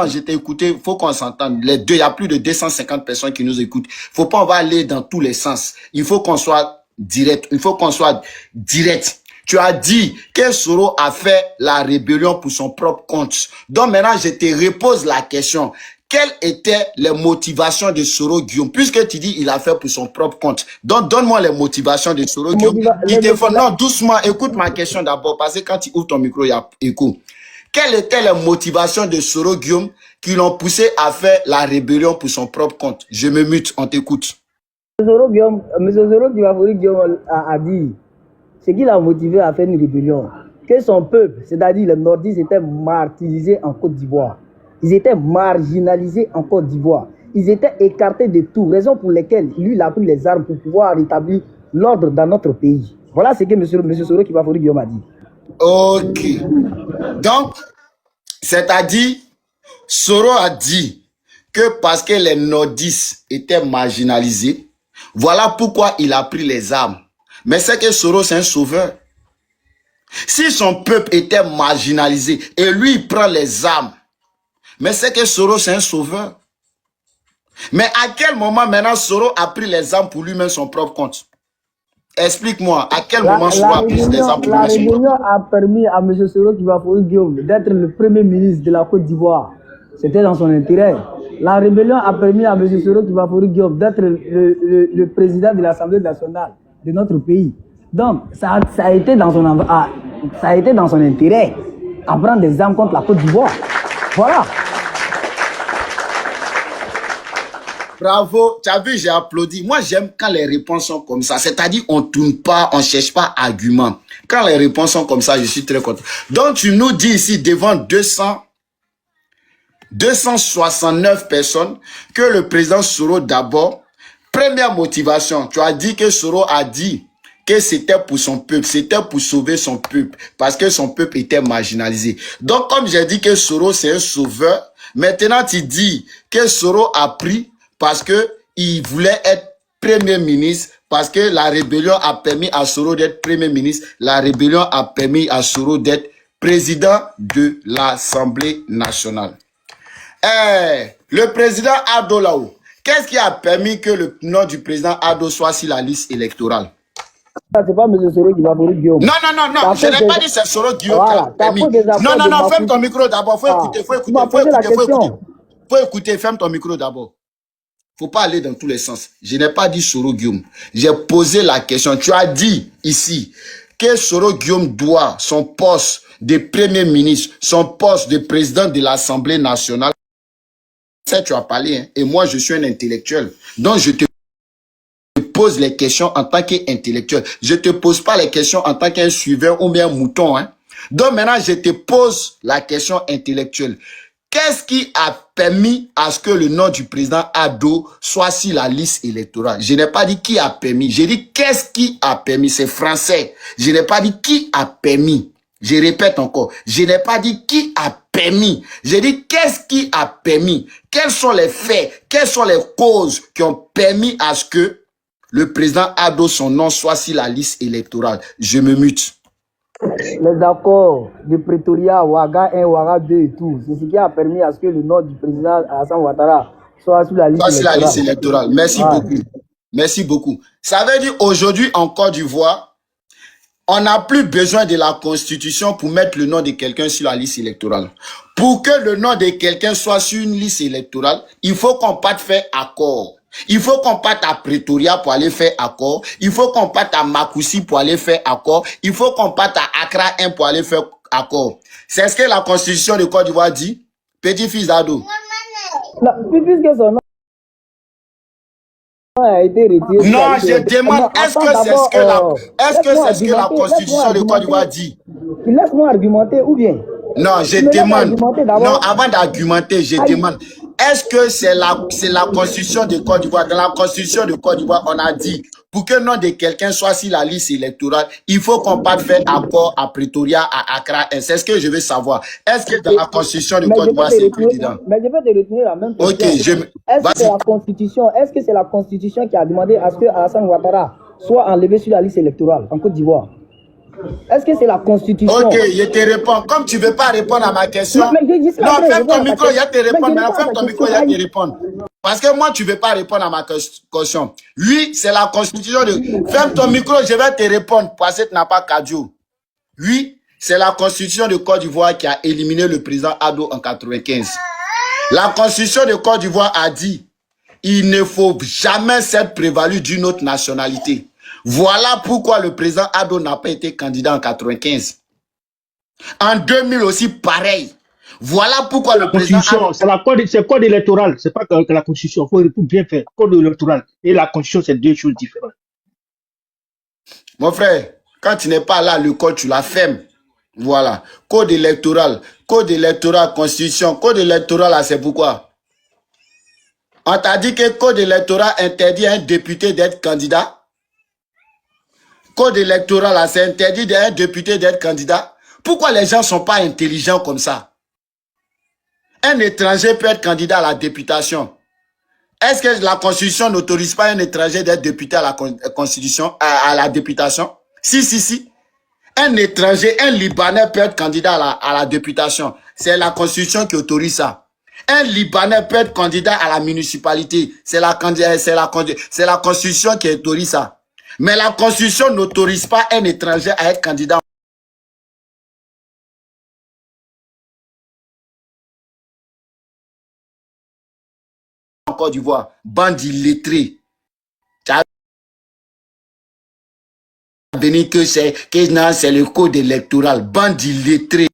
je t'ai écouté. Il faut qu'on s'entende. Les deux, il y a plus de 250 personnes qui nous écoutent. Faut pas, on va aller dans tous les sens. Il faut qu'on soit direct. Tu as dit que Soro a fait la rébellion pour son propre compte. Donc maintenant, je te repose la question. Quelles étaient les motivations de Soro Guillaume? Puisque tu dis il a fait pour son propre compte. Donc, donne-moi les motivations de Soro Guillaume. Non, doucement, écoute ma question d'abord. Parce que quand tu ouvres ton micro, il y a écho. Quelles étaient les motivations de Soro Guillaume qui l'ont poussé à faire la rébellion pour son propre compte? Je me mute, on t'écoute. M. Soro Guillaume a dit ce qui l'a motivé à faire une rébellion. Que son peuple, c'est-à-dire les nordistes, étaient martyrisés en Côte d'Ivoire. Ils étaient marginalisés en Côte d'Ivoire. Ils étaient écartés de tout, raison pour lesquelles lui, il a pris les armes pour pouvoir rétablir l'ordre dans notre pays. Voilà ce que M. Soro Guillaume a dit. Ok. Donc, c'est-à-dire, Soro a dit que parce que les nordistes étaient marginalisés, voilà pourquoi il a pris les armes. Mais c'est que Soro, c'est un sauveur. Si son peuple était marginalisé et lui, il prend les armes, mais c'est que Soro, c'est un sauveur. Mais à quel moment maintenant Soro a pris les armes pour lui-même son propre compte? Explique-moi, à quel moment Soro a pris les armes pour lui-même son propre compte? La rébellion a permis à M. Soro Guillaume d'être le premier ministre de la Côte d'Ivoire. C'était dans son intérêt. La rébellion a permis à M. Soro Guillaume d'être le président de l'Assemblée nationale de notre pays. Donc, ça a été dans son intérêt à prendre des armes contre la Côte d'Ivoire. Voilà. Bravo, tu as vu, j'ai applaudi. Moi, j'aime quand les réponses sont comme ça. C'est-à-dire, on ne tourne pas, on ne cherche pas argument. Quand les réponses sont comme ça, je suis très content. Donc, tu nous dis ici, devant 269 personnes, que le président Soro, d'abord, première motivation, tu as dit que Soro a dit que c'était pour son peuple, c'était pour sauver son peuple, parce que son peuple était marginalisé. Donc, comme j'ai dit que Soro, c'est un sauveur, maintenant, tu dis que Soro a pris parce que il voulait être premier ministre, parce que la rébellion a permis à Soro d'être premier ministre, la rébellion a permis à Soro d'être président de l'Assemblée nationale. Le président Ado là-haut, qu'est-ce qui a permis que le nom du président Ado soit sur la liste électorale? C'est pas M. Soro Guillaume. Non, je n'ai pas dit c'est Soro Guillaume qui a permis. Non, ferme ton micro d'abord, faut écouter, ferme ton micro d'abord. Faut pas aller dans tous les sens. Je n'ai pas dit Soro Guillaume. J'ai posé la question. Tu as dit ici que Soro Guillaume doit son poste de premier ministre, son poste de président de l'Assemblée nationale. Ça, tu as parlé, hein? Et moi, je suis un intellectuel. Donc, je te pose les questions en tant qu'intellectuel. Je te pose pas les questions en tant qu'un suiveur ou bien un mouton, hein? Donc, maintenant, je te pose la question intellectuelle. Qu'est-ce qui a permis à ce que le nom du président Ado soit sur la liste électorale? Je n'ai pas dit qui a permis. J'ai dit qu'est-ce qui a permis. C'est français. Je n'ai pas dit qui a permis. Je répète encore. Je n'ai pas dit qui a permis. J'ai dit qu'est-ce qui a permis. Quels sont les faits? Quelles sont les causes qui ont permis à ce que le président Ado, son nom, soit sur la liste électorale? Je me mute. Les accords de Pretoria, Ouaga 1, Ouaga 2 et tout, c'est ce qui a permis à ce que le nom du président Alassane Ouattara soit sur la liste Soit sur la liste électorale. électorale. Merci Ouais. beaucoup. Merci beaucoup. Ça veut dire aujourd'hui en Côte d'Ivoire, on n'a plus besoin de la constitution pour mettre le nom de quelqu'un sur la liste électorale. Pour que le nom de quelqu'un soit sur une liste électorale, il faut qu'on parte faire accord. Il faut qu'on parte à Pretoria pour aller faire accord. Il faut qu'on parte à Makoussi pour aller faire accord. Il faut qu'on parte à Accra 1 pour aller faire accord. C'est ce que la constitution de Côte d'Ivoire dit. Petit-fils d'Ado. Non, puisque son nom a été retiré. Non, je demande, est-ce que c'est ce que la constitution de Côte d'Ivoire dit? Laisse-moi argumenter ou bien? Non, je demande. Non, avant d'argumenter, je demande. Est-ce que c'est la constitution de Côte d'Ivoire? Dans la constitution de Côte d'Ivoire, on a dit, pour que le nom de quelqu'un soit sur la liste électorale, il faut qu'on parte faire accord à Pretoria, à Accra. Et c'est ce que je veux savoir. Est-ce que dans la constitution de Côte d'Ivoire, c'est écrit dedans? Mais je vais te retenir la même question. Ok, Est-ce que c'est la constitution qui a demandé à ce que Alassane Ouattara soit enlevé sur la liste électorale en Côte d'Ivoire? Est-ce que c'est la constitution? Ok, je te réponds. Comme tu ne veux pas répondre à ma question. Non, ferme ton micro, il y a te répondre. Maintenant, ferme ton micro, il y a te répondre. Parce que moi, tu ne veux pas répondre à ma question. Oui, c'est la constitution de... Ferme ton micro, je vais te répondre. Parce que tu n'as pas cardio. Oui, c'est la constitution de Côte d'Ivoire qui a éliminé le président Ado en 95. La constitution de Côte d'Ivoire a dit, il ne faut jamais s'être prévalu d'une autre nationalité. Voilà pourquoi le président Ado n'a pas été candidat en 95. En 2000 aussi, pareil. Voilà pourquoi le président Ado... C'est code électoral, c'est pas que la constitution. Il faut bien faire. Code électoral et la constitution, c'est deux choses différentes. Mon frère, quand tu n'es pas là, le code, tu la fermes. Voilà. Code électoral, constitution. Code électoral, là, c'est pourquoi? On t'a dit que code électoral interdit à un député d'être candidat. Code électoral, là, c'est interdit à un député d'être candidat. Pourquoi les gens ne sont pas intelligents comme ça? Un étranger peut être candidat à la députation. Est-ce que la Constitution n'autorise pas un étranger d'être député à la Constitution, à la députation? Si. Un étranger, un Libanais peut être candidat à la députation. C'est la Constitution qui autorise ça. Un Libanais peut être candidat à la municipalité. C'est la Constitution qui autorise ça. Mais la Constitution n'autorise pas un étranger à être candidat. En Côte d'Ivoire, bande illettrée. Venir que c'est le code électoral, bande illettrée.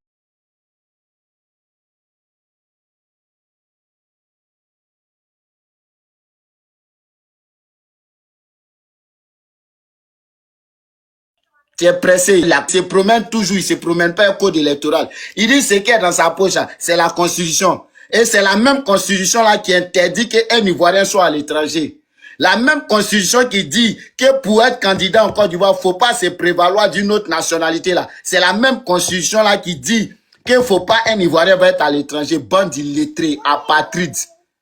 Tu es pressé, il se promène toujours, il se promène pas un code électoral. Il dit ce qui est dans sa poche, c'est la constitution. Et c'est la même constitution là qui interdit qu'un Ivoirien soit à l'étranger. La même constitution qui dit que pour être candidat en Côte d'Ivoire, il ne faut pas se prévaloir d'une autre nationalité là. C'est la même constitution là qui dit qu'il ne faut pas un Ivoirien va être à l'étranger, bande illettrée, apatride.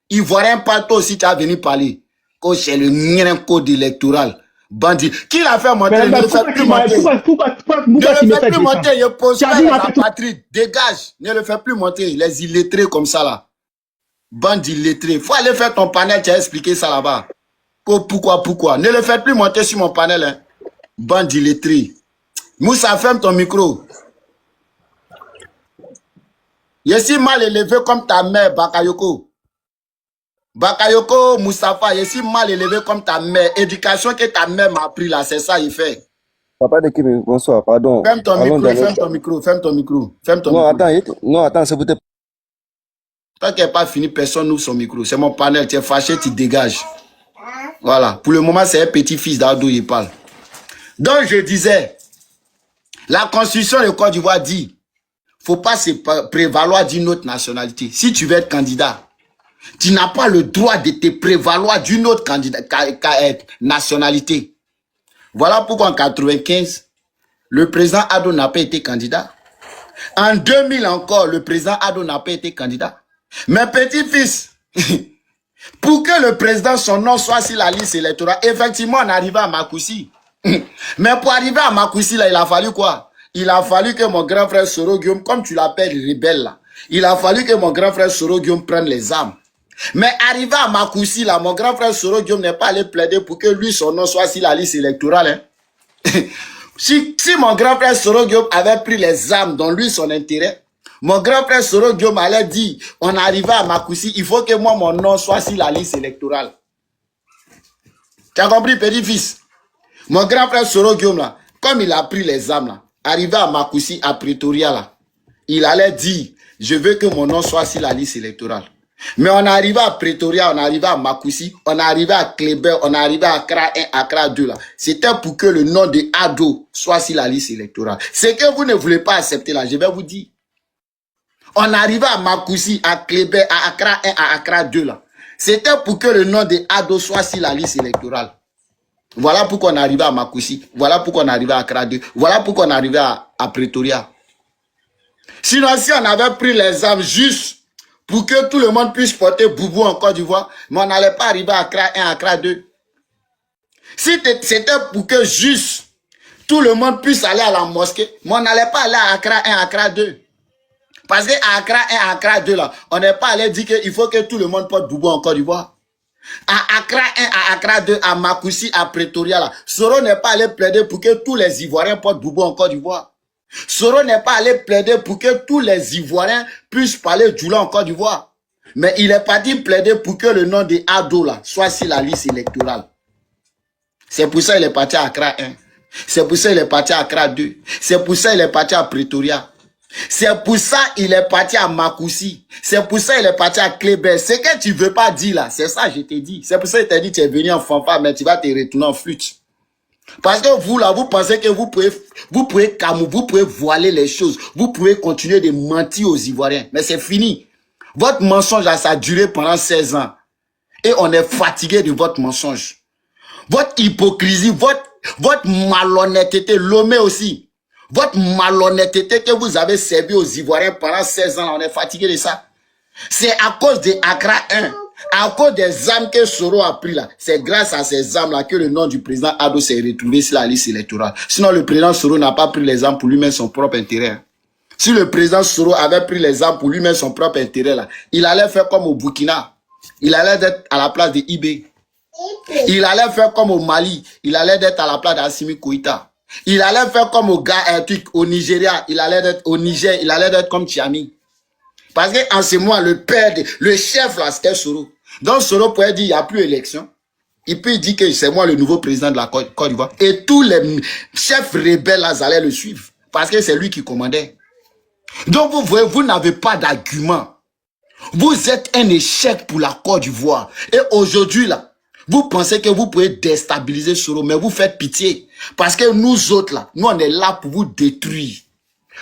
Ivoirien partout aussi, tu as venu parler. Que c'est le mien code électoral. Bandit. Qui l'a fait monter? Ne le fait plus monter. Ne le fait plus monter. Il pose pas les apatrides. Dégage. Ne le fait plus monter. Les illettrés comme ça là. Bande illettrée. Faut aller faire ton panel. Tu as expliqué ça là-bas. Pourquoi? Ne le faites plus monter sur mon panel. Hein. Bande illettrée. Moussa, ferme ton micro. Je suis mal élevé comme ta mère, Bakayoko. Bakayoko Moustapha, je suis mal élevé comme ta mère. Éducation que ta mère m'a appris là, c'est ça il fait. Papa de Kim, bonsoir, pardon. Ferme ton micro. Non, attends, c'est peut-être... Tant qu'il n'est pas fini, personne n'ouvre son micro. C'est mon panel, tu es fâché, tu dégages. Voilà, pour le moment, c'est un petit-fils d'Ado, il parle. Donc, je disais, la constitution de Côte d'Ivoire dit, faut pas se prévaloir d'une autre nationalité. Si tu veux être candidat, tu n'as pas le droit de te prévaloir d'une autre nationalité. Voilà pourquoi en 1995, le président Ado n'a pas été candidat. En 2000 encore, le président Ado n'a pas été candidat. Mais petit-fils, pour que le président, son nom soit sur la liste électorale, effectivement, on arrivait à Makoussi. Mais pour arriver à Makoussi, là, il a fallu quoi? Il a fallu que mon grand frère Soro Guillaume, comme tu l'appelles rebelle là, il a fallu que mon grand frère Soro Guillaume prenne les armes. Mais arrivé à Makoussi, là, mon grand frère Soro Guillaume n'est pas allé plaider pour que lui, son nom soit sur la liste électorale. Hein. si mon grand frère Soro Guillaume avait pris les armes dans lui, son intérêt, mon grand frère Soro Guillaume allait dire, on arrive à Makoussi, il faut que moi, mon nom soit sur la liste électorale. Tu as compris, petit-fils? Mon grand frère Soro Guillaume, là, comme il a pris les armes, là, arrivé à Makoussi, à Pretoria, là, il allait dire, je veux que mon nom soit sur la liste électorale. Mais on est arrivé à Pretoria, on est arrivé à Makoussi, on est arrivé à Kleber, on est arrivé à Accra 1, Accra 2, là. C'était pour que le nom de Ado soit sur la liste électorale. C'est que vous ne voulez pas accepter, là, je vais vous dire. On est arrivé à Makoussi, à Kleber, à Accra 1, à Accra 2, là. C'était pour que le nom de Ado soit sur la liste électorale. Voilà pourquoi on est arrivé à Makoussi. Voilà pourquoi on est arrivé à Accra 2. Voilà pourquoi on est arrivé à Pretoria. Sinon, si on avait pris les armes juste pour que tout le monde puisse porter boubou en Côte d'Ivoire, mais on n'allait pas arriver à Accra 1, Accra 2. Si c'était pour que juste tout le monde puisse aller à la mosquée, mais on n'allait pas aller à Accra 1, Accra 2. Parce qu'à Accra 1, Accra 2, là, on n'est pas allé dire qu'il faut que tout le monde porte boubou en Côte d'Ivoire. À Accra 1, à Accra 2, à Makoussi, à Pretoria, là, Soro n'est pas allé plaider pour que tous les Ivoiriens portent boubou en Côte d'Ivoire. Soro n'est pas allé plaider pour que tous les Ivoiriens puissent parler Djoula en Côte d'Ivoire. Mais il est parti plaider pour que le nom de Ado là soit sur la liste électorale. C'est pour ça qu'il est parti à Accra 1. C'est pour ça qu'il est parti à Accra 2. C'est pour ça qu'il est parti à Pretoria. C'est pour ça qu'il est parti à Makoussi. C'est pour ça qu'il est parti à Kleber. Ce que tu veux pas dire là, c'est ça je t'ai dit. C'est pour ça qu'il t'a dit tu es venu en fanfare, mais tu vas te retourner en flûte. Parce que vous là, vous pensez que vous pouvez voiler les choses. Vous pouvez continuer de mentir aux Ivoiriens. Mais c'est fini. Votre mensonge ça a duré pendant 16 ans. Et on est fatigué de votre mensonge. Votre hypocrisie, votre malhonnêteté, Lomé aussi. Votre malhonnêteté que vous avez servi aux Ivoiriens pendant 16 ans, on est fatigué de ça. C'est à cause de Accra 1. À cause des armes que Soro a pris là, c'est grâce à ces armes là que le nom du président Ado s'est retrouvé sur la liste électorale. Sinon le président Soro n'a pas pris les armes pour lui-même son propre intérêt. Si le président Soro avait pris les armes pour lui-même son propre intérêt là, il allait faire comme au Burkina. Il allait être à la place de Ibé. Il allait faire comme au Mali. Il allait être à la place d'Assimi Koïta. Il allait faire comme au au Nigeria. Il allait être au Niger. Il allait être comme Tchami. Parce qu'en ce moment, le chef là, c'était Soro. Donc Soro pouvait dire, il n'y a plus d'élection. Il peut dire que c'est moi le nouveau président de la Côte d'Ivoire. Et tous les chefs rebelles là, allaient le suivre. Parce que c'est lui qui commandait. Donc vous voyez, vous n'avez pas d'argument. Vous êtes un échec pour la Côte d'Ivoire. Et aujourd'hui là, vous pensez que vous pouvez déstabiliser Soro, mais vous faites pitié. Parce que nous autres là, nous on est là pour vous détruire.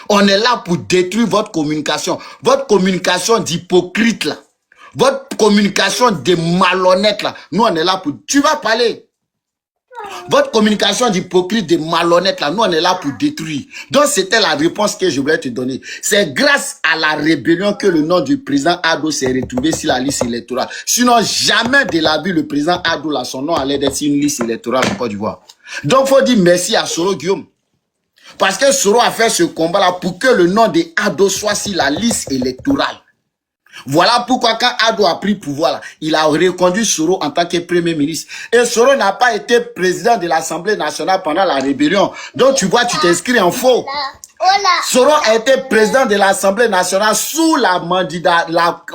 On est là pour détruire votre communication. Votre communication d'hypocrite là. Votre communication de malhonnête là. Nous on est là pour... Tu vas parler. Votre communication d'hypocrite, de malhonnête là. Nous on est là pour détruire. Donc c'était la réponse que je voulais te donner. C'est grâce à la rébellion que le nom du président Ado s'est retrouvé sur la liste électorale. Sinon jamais de la vie le président Ado là, son nom allait être sur une liste électorale en Côte d'Ivoire. Donc faut dire merci à Soro Guillaume. Parce que Soro a fait ce combat-là pour que le nom de Ado soit sur la liste électorale. Voilà pourquoi quand Ado a pris pouvoir, là, il a reconduit Soro en tant que premier ministre. Et Soro n'a pas été président de l'Assemblée nationale pendant la rébellion. Donc tu vois, tu t'inscris en faux. Soro a été président de l'Assemblée nationale sous la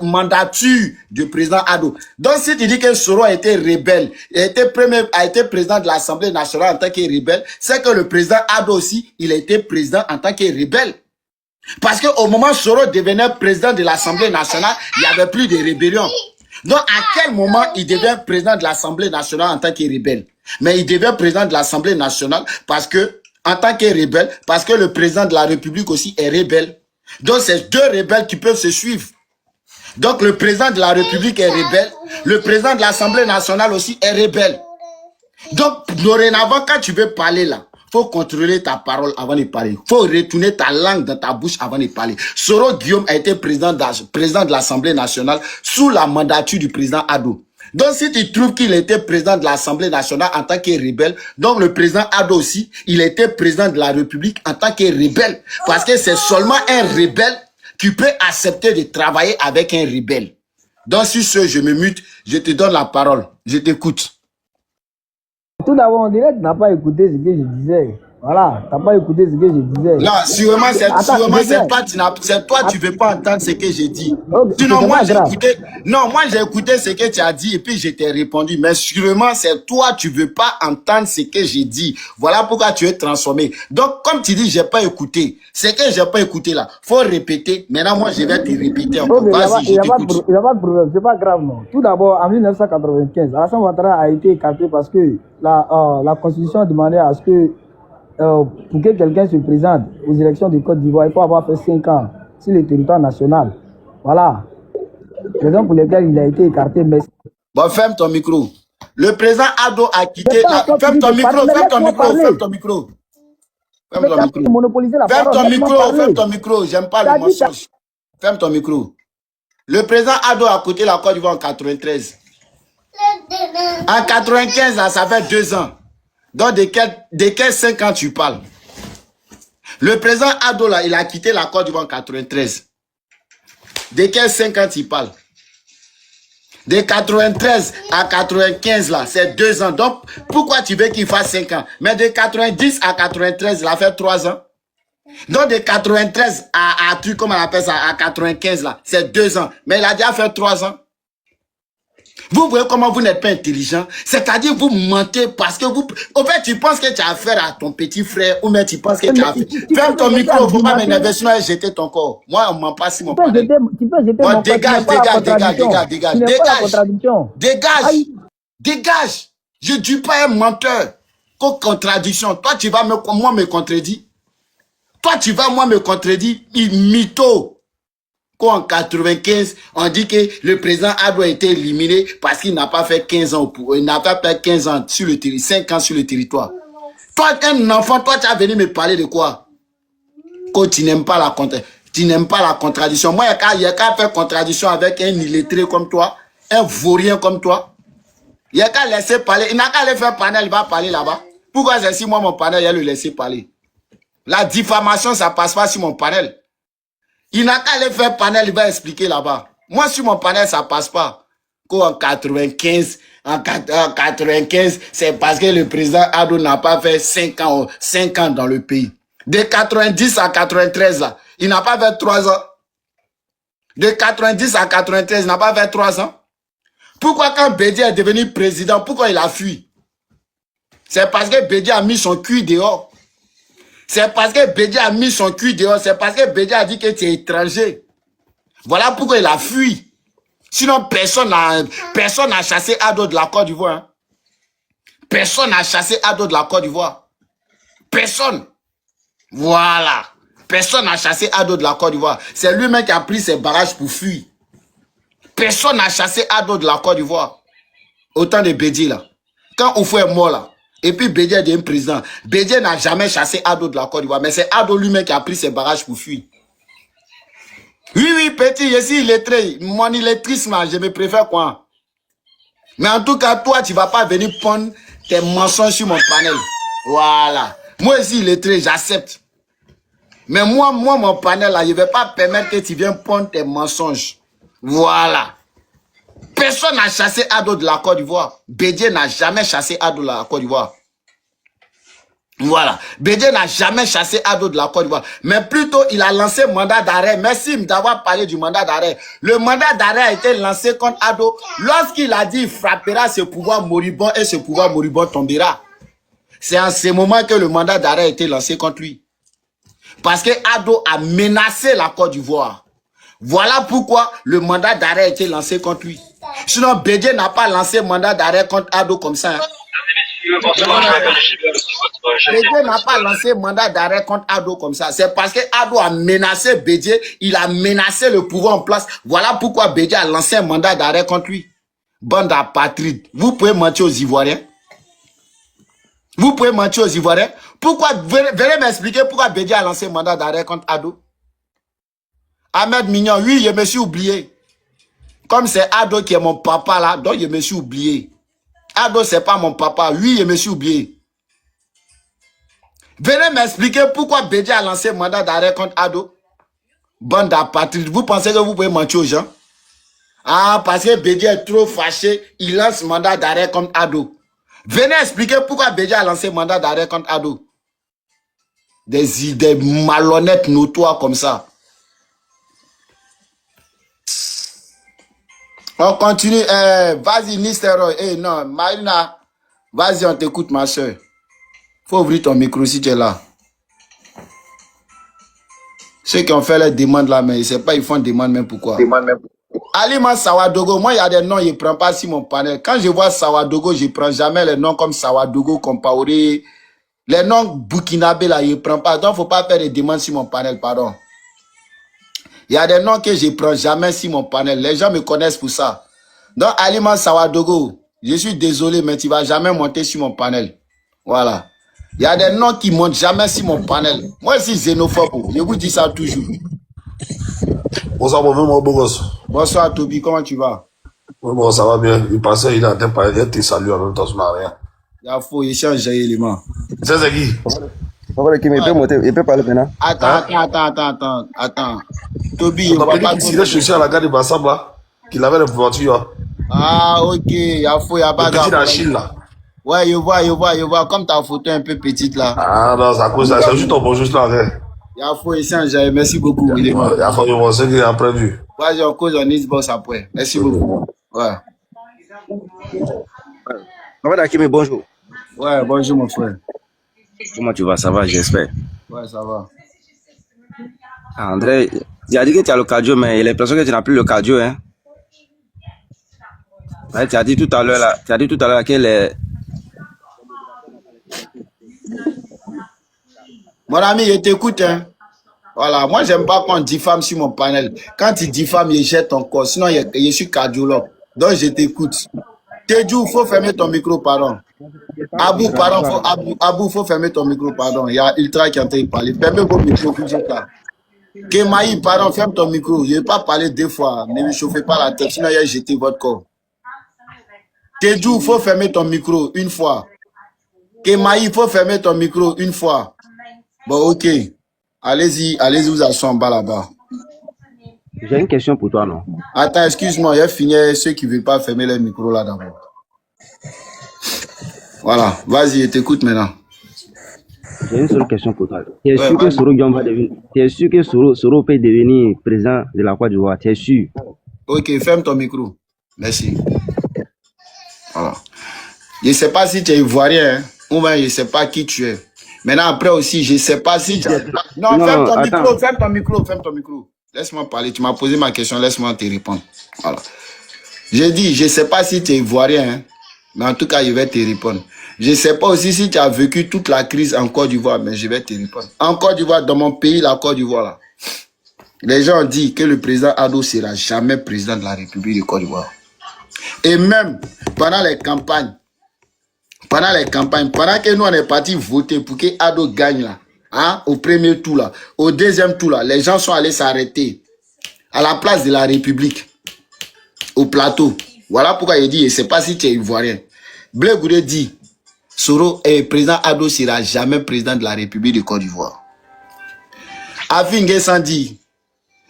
mandature du président Ado. Donc si tu dis que Soro a été rebelle, a été président de l'Assemblée nationale en tant que rebelle, c'est que le président Ado aussi, il a été président en tant que rebelle. Parce qu'au moment où Soro devenait président de l'Assemblée nationale, il n'y avait plus de rébellion. Donc à quel moment il devient président de l'Assemblée nationale en tant que rebelle? Mais il devient président de l'Assemblée nationale parce que en tant que rebelle, parce que le président de la République aussi est rebelle. Donc, c'est deux rebelles qui peuvent se suivre. Donc, le président de la République est rebelle. Le président de l'Assemblée nationale aussi est rebelle. Donc, dorénavant, quand tu veux parler là, faut contrôler ta parole avant de parler. Faut retourner ta langue dans ta bouche avant de parler. Soro Guillaume a été président de l'Assemblée nationale sous la mandature du président Ado. Donc, si tu trouves qu'il était président de l'Assemblée nationale en tant que rebelle, donc le président Ado aussi, il était président de la République en tant que rebelle. Parce que c'est seulement un rebelle qui peut accepter de travailler avec un rebelle. Donc, sur ce, je me mute, je te donne la parole. Je t'écoute. Tout d'abord, on dirait que tu n'as pas écouté ce que je disais. Voilà, tu n'as pas écouté ce que je disais. Non, sûrement, c'est toi, tu ne veux pas entendre ce que j'ai dit. Okay, Sinon, moi, j'ai écouté ce que tu as dit et puis je t'ai répondu. Mais sûrement, c'est toi, tu ne veux pas entendre ce que j'ai dit. Voilà pourquoi tu es transformé. Donc, comme tu dis, je n'ai pas écouté. Ce que je n'ai pas écouté là, il faut répéter. Maintenant, moi, je vais te répéter encore. Okay, vas-y, je t'écoute. Il n'y a pas de problème, c'est pas grave, non. Tout d'abord, en 1995, Alassane Ouattara a été écarté parce que la Constitution demandait à ce que pour que quelqu'un se présente aux élections de Côte d'Ivoire, il faut avoir fait 5 ans sur le territoire national. Voilà. Raison pour laquelle il a été écarté. Mais... Bon, ferme ton micro. Le président Ado a quitté... Ferme ton micro, ferme ton micro, ferme ton micro. Ferme ton micro. Ferme ton micro. J'aime pas le mensonge. Ferme ton micro. Le président Ado a quitté la Côte d'Ivoire en 93. En 95, là, ça fait 2 ans. Donc, de quels 5 ans tu parles? Le président Ado, là, il a quitté la Côte d'Ivoire en 93. De quels 5 ans tu parles? De 93 à 95, là, c'est 2 ans. Donc, pourquoi tu veux qu'il fasse 5 ans? Mais de 90 à 93, il a fait 3 ans. Donc, de 93 à comment on appelle ça, à 95, là, c'est 2 ans. Mais il a déjà fait 3 ans. Vous voyez comment vous n'êtes pas intelligent? C'est-à-dire vous mentez parce que vous... Au fait, tu penses que tu as affaire à ton petit frère ou même tu penses que tu as affaire... Ferme ton micro, il ne faut pas m'énerver, sinon elle jeter ton corps. Moi, on ne ment pas si mon panel. Bon, dégage. Je ne dis pas un menteur. Qu'aux contradictions. Toi, tu vas moi me contredire. Toi, tu vas moi me contredire. Mytho. En 95, on dit que le président Ado a été éliminé parce qu'il n'a pas fait 15 ans il n'a pas fait 15 ans sur le territoire, 5 ans sur le territoire. Toi, un enfant, toi, tu as venu me parler de quoi? Que tu n'aimes pas la contradiction. Moi, il n'y a qu'à faire contradiction avec un illettré comme toi, un vaurien comme toi. Il n'y a qu'à laisser parler. Il n'a qu'à aller faire panel, il va parler là-bas. Pourquoi c'est si moi, mon panel, il va le laisser parler? La diffamation, ça passe pas sur mon panel. Il n'a qu'à aller faire panel, il va expliquer là-bas. Moi, sur mon panel, ça passe pas. En 95, c'est parce que le président Ado n'a pas fait 5 ans dans le pays. De 90 à 93, là, il n'a pas fait 3 ans. De 90 à 93, il n'a pas fait 3 ans. Pourquoi quand Bédié est devenu président, pourquoi il a fui? C'est parce que Bédié a mis son cul dehors. C'est parce que Bédié a mis son cul dehors. C'est parce que Bédié a dit que tu es étranger. Voilà pourquoi il a fui. Sinon, personne n'a chassé Ado de la Côte d'Ivoire. Hein. Personne n'a chassé Ado de la Côte d'Ivoire. Personne. Voilà. Personne n'a chassé Ado de la Côte d'Ivoire. C'est lui-même qui a pris ses barrages pour fuir. Personne n'a chassé Ado de la Côte d'Ivoire. Autant de Bédié là. Quand Oufou est mort là, et puis Bédié devient président. Bédié n'a jamais chassé Ado de la Côte d'Ivoire. Mais c'est Ado lui-même qui a pris ses barrages pour fuir. Oui, petit, je suis illettré. Mon illettrisme, je me préfère quoi. Mais en tout cas, toi, tu ne vas pas venir pondre tes mensonges sur mon panel. Voilà. Moi aussi, illettré, j'accepte. Mais moi, mon panel, là, je ne vais pas permettre que tu viennes pondre tes mensonges. Voilà. Personne n'a chassé Ado de la Côte d'Ivoire. Bédié n'a jamais chassé Ado de la Côte d'Ivoire. Voilà. Bédié n'a jamais chassé Ado de la Côte d'Ivoire. Mais plutôt, il a lancé mandat d'arrêt. Merci d'avoir parlé du mandat d'arrêt. Le mandat d'arrêt a été lancé contre Ado lorsqu'il a dit il frappera ce pouvoir moribond et ce pouvoir moribond tombera. C'est en ce moment que le mandat d'arrêt a été lancé contre lui. Parce que Ado a menacé la Côte d'Ivoire. Voilà pourquoi le mandat d'arrêt a été lancé contre lui. Sinon, Bédié n'a pas lancé mandat d'arrêt contre Ado comme ça. Hein. Bédié n'a pas lancé mandat d'arrêt contre Ado comme ça. C'est parce que Ado a menacé Bédié. Il a menacé le pouvoir en place. Voilà pourquoi Bédié a lancé un mandat d'arrêt contre lui. Bande apatride. Vous pouvez mentir aux Ivoiriens. Vous pouvez mentir aux Ivoiriens. Pourquoi, venez m'expliquer pourquoi Bédié a lancé un mandat d'arrêt contre Ado. Ahmed Mignon, oui, je me suis oublié. Comme c'est Ado qui est mon papa là, donc je me suis oublié. Ado, c'est pas mon papa. Oui, je me suis oublié. Venez m'expliquer pourquoi Bédié a lancé un mandat d'arrêt contre Ado. Bande d'apatrides. Vous pensez que vous pouvez mentir aux gens? Ah, parce que Bédié est trop fâché, il lance mandat d'arrêt contre Ado. Venez expliquer pourquoi Bédié a lancé mandat d'arrêt contre Ado. Des malhonnêtes notoires comme ça. On continue. Vas-y, Nisteroy. Non, Marina. Vas-y, on t'écoute, ma soeur. Faut ouvrir ton micro si tu es là. Ceux qui ont fait les demandes là, mais ils ne savent pas, ils font demande même pourquoi. Alima Sawadogo, moi il y a des noms, je ne prends pas sur mon panel. Quand je vois Sawadogo, je ne prends jamais les noms comme Sawadogo, Compaoré. Les noms burkinabé là, je ne prends pas. Donc il ne faut pas faire des demandes sur mon panel, pardon. Il y a des noms que je ne prends jamais sur mon panel. Les gens me connaissent pour ça. Donc Alima Sawadogo, je suis désolé, mais tu ne vas jamais monter sur mon panel. Voilà. Il y a des noms qui ne montent jamais sur mon panel. Moi, je suis xénophobe. Je vous dis ça toujours. Bonsoir, mon beau gosse. Bonsoir, Toby. Comment tu vas? Bon, ça va bien. Il passait, il a en train de parler, il te salue en même temps, ça n'a rien. Il y a faux échange, élément. C'est qui? Il peut parler maintenant. Attends. Toby, on a dit qu'il cherchait à la gare de Bassam, là, qu'il avait les voitures. Ah, ok. Il y a faux, il y a pas de Achille, là. Ouais, je vois. Comme ta photo un peu petite, là. Ah, non, ça cause ça. C'est juste ton bonjour, là. Il y a faux échange, merci beaucoup. Il y a faux, je sais qu'il a prévu. Ouais, on cause en Xbox après. Merci beaucoup. Ouais. Dakimi, bonjour. Ouais, bonjour, mon frère. Comment tu vas? Ça va, j'espère. Ouais, ça va. Ah, André, tu as dit que tu as le cardio, mais il a l'impression que tu n'as plus le cardio, hein? Ouais, tu as dit tout à l'heure, là, que les... Mon ami, je t'écoute, hein. Voilà, moi, j'aime pas qu'on diffame sur mon panel. Quand tu diffames, je jette ton corps. Sinon, je suis cardiologue. Donc, je t'écoute. Tedjou, il faut fermer ton micro, pardon. Abou, pardon, Abou, faut fermer ton micro, pardon. Il y a Ultra qui est en train de parler. Fermez vos micros, vous êtes là. Kemaï, pardon, ferme ton micro. Je ne vais pas parler deux fois. Ne me chauffez pas la tête, sinon, il a jeté votre corps. Tedjou, il faut fermer ton micro une fois. Kemaï, il faut fermer ton micro une fois. Bon, ok. Allez-y, vous asseoir en bas là-bas. J'ai une question pour toi, non? Attends, excuse-moi, il y a fini ceux qui ne veulent pas fermer les micros là d'abord. Voilà, vas-y, je t'écoute maintenant. J'ai une seule question pour toi. Tu es sûr que Soro peut devenir président de la Côte d'Ivoire? Tu es sûr? Ok, ferme ton micro. Merci. Voilà. Je ne sais pas si tu es ivoirien, hein, ou bien je ne sais pas qui tu es. Maintenant, après aussi, je ne sais pas si tu es... Non, ferme ton micro. Laisse-moi parler. Tu m'as posé ma question, laisse-moi te répondre. Voilà. J'ai dit, je ne sais pas si tu es ivoirien, hein, mais en tout cas, je vais te répondre. Je ne sais pas aussi si tu as vécu toute la crise en Côte d'Ivoire, mais je vais te répondre. En Côte d'Ivoire, dans mon pays, la Côte d'Ivoire, là, les gens ont dit que le président Ado ne sera jamais président de la République de Côte d'Ivoire. Et même pendant les campagnes, pendant que nous on est parti voter pour que Ado gagne là, hein, au premier tour là, au deuxième tour là, les gens sont allés s'arrêter à la place de la République, au plateau. Voilà pourquoi il dit, je ne sais pas si tu es ivoirien. Blé Goudé dit, Soro et président Ado ne sera jamais président de la République de Côte d'Ivoire. Afin Nguessan dit,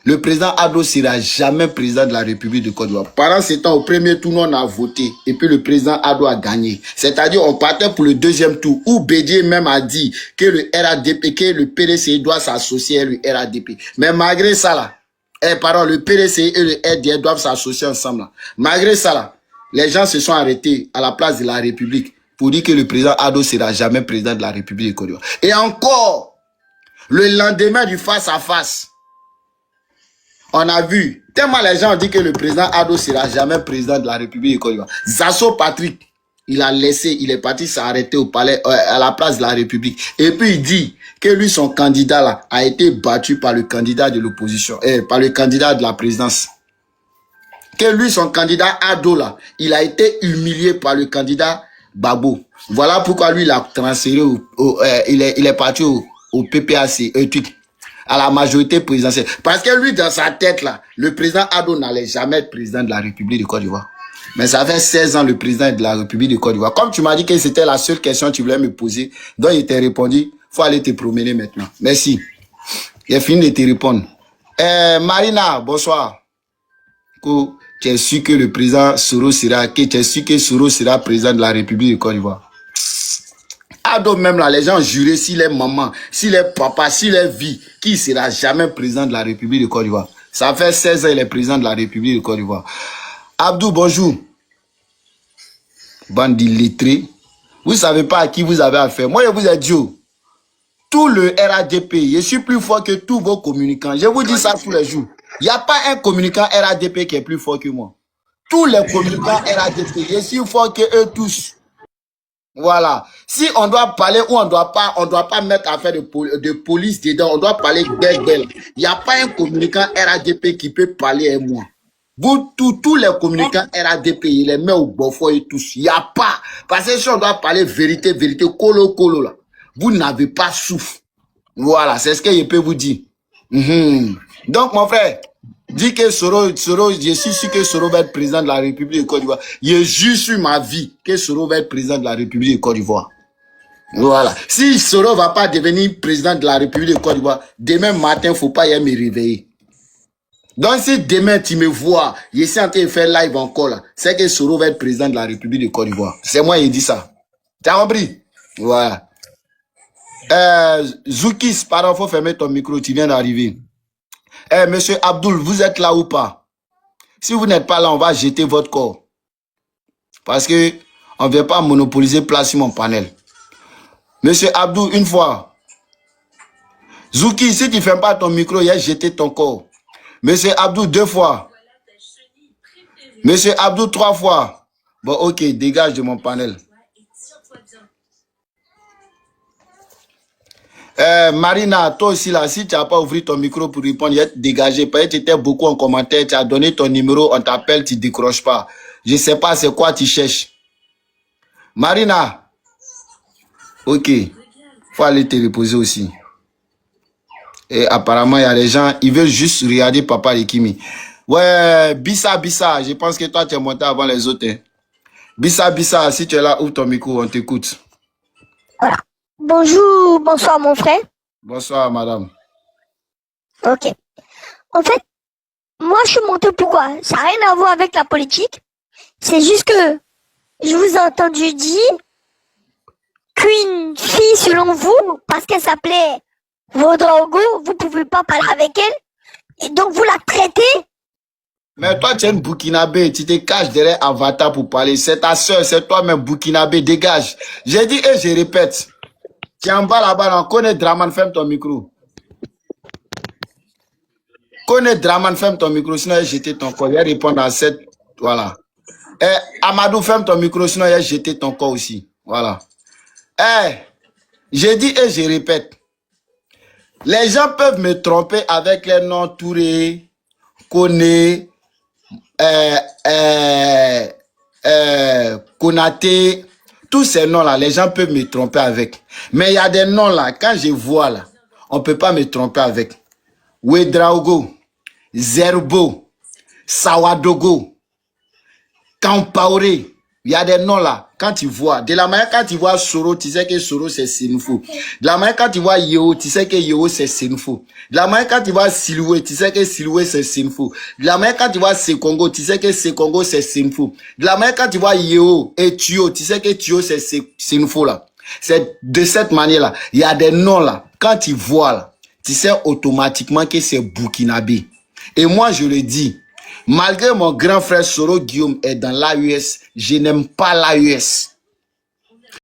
le président Ado ne sera jamais président de la République de Côte d'Ivoire. Pendant ce temps, au premier tour, on a voté. Et puis le président Ado a gagné. C'est-à-dire, on partait pour le deuxième tour. Où Bédié même a dit que le RADP, que le PDC doit s'associer au RADP. Mais malgré ça, là, le PDC et le RDR doivent s'associer ensemble. Là. Malgré ça, là, les gens se sont arrêtés à la place de la République pour dire que le président Ado ne sera jamais président de la République de Côte d'Ivoire. Et encore, le lendemain du face-à-face, on a vu, tellement les gens ont dit que le président Ado ne sera jamais président de la République de Côte d'Ivoire. Zasso Patrick, il est parti s'arrêter au palais, à la place de la République. Et puis il dit que lui, son candidat là, a été battu par le candidat de l'opposition, par le candidat de la présidence. Que lui, son candidat Ado là, il a été humilié par le candidat Babo. Voilà pourquoi lui, il a transféré, il est parti au PPAC, à la majorité présidentielle. Parce que lui, dans sa tête, là, le président Ado n'allait jamais être président de la République de Côte d'Ivoire. Mais ça fait 16 ans le président de la République de Côte d'Ivoire. Comme tu m'as dit que c'était la seule question que tu voulais me poser, donc il t'a répondu, faut aller te promener maintenant. Merci. J'ai fini de te répondre. Marina, bonsoir. tu es sûr que le président Soro sera, tu es sûr que Soro sera président de la République de Côte d'Ivoire. Ah, donc même là, les gens ont juré s'il est maman, s'il est papa, s'il est vie, qui sera jamais président de la République de Côte d'Ivoire. Ça fait 16 ans qu'il est président de la République de Côte d'Ivoire. Abdou, bonjour. Bande d'illettrés. Vous ne savez pas à qui vous avez affaire. Moi, je vous ai dit, tout le RADP, je suis plus fort que tous vos communicants. Je vous dis ça tous les jours. Il n'y a pas un communicant RADP qui est plus fort que moi. Tous les communicants RADP, je suis fort que eux tous. Voilà. Si on doit parler ou on doit pas mettre affaire de police dedans, on doit parler belle. Il n'y a pas un communicant RADP qui peut parler à moi. Vous, tous les communicants RADP, il les met au bofo et tous. Il n'y a pas. Parce que si on doit parler vérité, colo là. Vous n'avez pas souffle. Voilà, c'est ce que je peux vous dire. Donc, mon frère, dis que Soro, je suis sûr que Soro va être président de la République de Côte d'Ivoire. Je jure sur ma vie que Soro va être président de la République de Côte d'Ivoire. Voilà. Si Soro va pas devenir président de la République de Côte d'Ivoire, demain matin, faut pas y aller me réveiller. Donc, si demain tu me vois, je suis en train de faire live encore là, c'est que Soro va être président de la République de Côte d'Ivoire. C'est moi qui dis ça. Tu as compris? Voilà. Zoukis, pardon, faut fermer ton micro, tu viens d'arriver. Monsieur Abdoul, vous êtes là ou pas? Si vous n'êtes pas là, on va jeter votre corps. Parce que on ne veut pas monopoliser place sur mon panel. Monsieur Abdoul, une fois. Zoukis, si tu ne fermes pas ton micro, il a jeté ton corps. Monsieur Abdoul, 2 fois. Monsieur Abdoul, 3 fois. Bon, ok, dégage de mon panel. Marina, toi aussi là, si tu n'as pas ouvert ton micro pour répondre, il est dégagé. Peut-être tu étais beaucoup en commentaire, tu as donné ton numéro, on t'appelle, tu ne décroches pas. Je ne sais pas c'est quoi tu cherches. Marina. Ok. Faut aller te reposer aussi. Et apparemment, il y a des gens, ils veulent juste regarder Papa Rikimi. Ouais, Bissa, je pense que toi, tu es monté avant les autres. Hein. Bissa, si tu es là, ouvre ton micro, on t'écoute. Voilà. Bonjour, bonsoir mon frère. Bonsoir madame. Ok. En fait, moi je suis monté pourquoi? Ça n'a rien à voir avec la politique. C'est juste que je vous ai entendu dire qu'une fille, selon vous, parce qu'elle s'appelait Vodraogo, vous ne pouvez pas parler avec elle. Et donc vous la traitez. Mais toi tu es une Burkinabé, tu te caches derrière Avatar pour parler. C'est ta soeur, c'est toi-même Burkinabé, dégage. J'ai dit et je répète. Tu es en bas là-bas, on connaît Draman, ferme ton micro. Connais Draman, ferme ton micro, sinon il a jeté ton corps. Il va répondre à cette. Voilà. Amadou, ferme ton micro, sinon il a jeté ton corps aussi. Voilà. J'ai dit et je répète. Les gens peuvent me tromper avec les noms Touré, Koné, Konaté. Tous ces noms-là, les gens peuvent me tromper avec. Mais il y a des noms-là, quand je vois là, on ne peut pas me tromper avec. Ouedraogo, Zerbo, Sawadogo, Kampaoré. Il y a des noms-là, quand tu vois. De la manière quand tu vois Soro, tu sais que Soro c'est Sénoufo. De la manière quand tu vois Yeo, tu sais que Yeo c'est Sénoufo. De la manière quand tu vois Siloué, tu sais que Siloué c'est Sénoufo. De la manière quand tu vois Sekongo, tu sais que Sekongo c'est Sénoufo. De la manière quand tu vois Yeo et Tio, tu sais que Tio c'est Sénoufo là. C'est de cette manière-là. Il y a des noms là, quand tu vois là, tu sais automatiquement que c'est Burkinabé. Et moi je le dis, malgré mon grand frère Soro Guillaume est dans l'AUS, je n'aime pas l'AUS.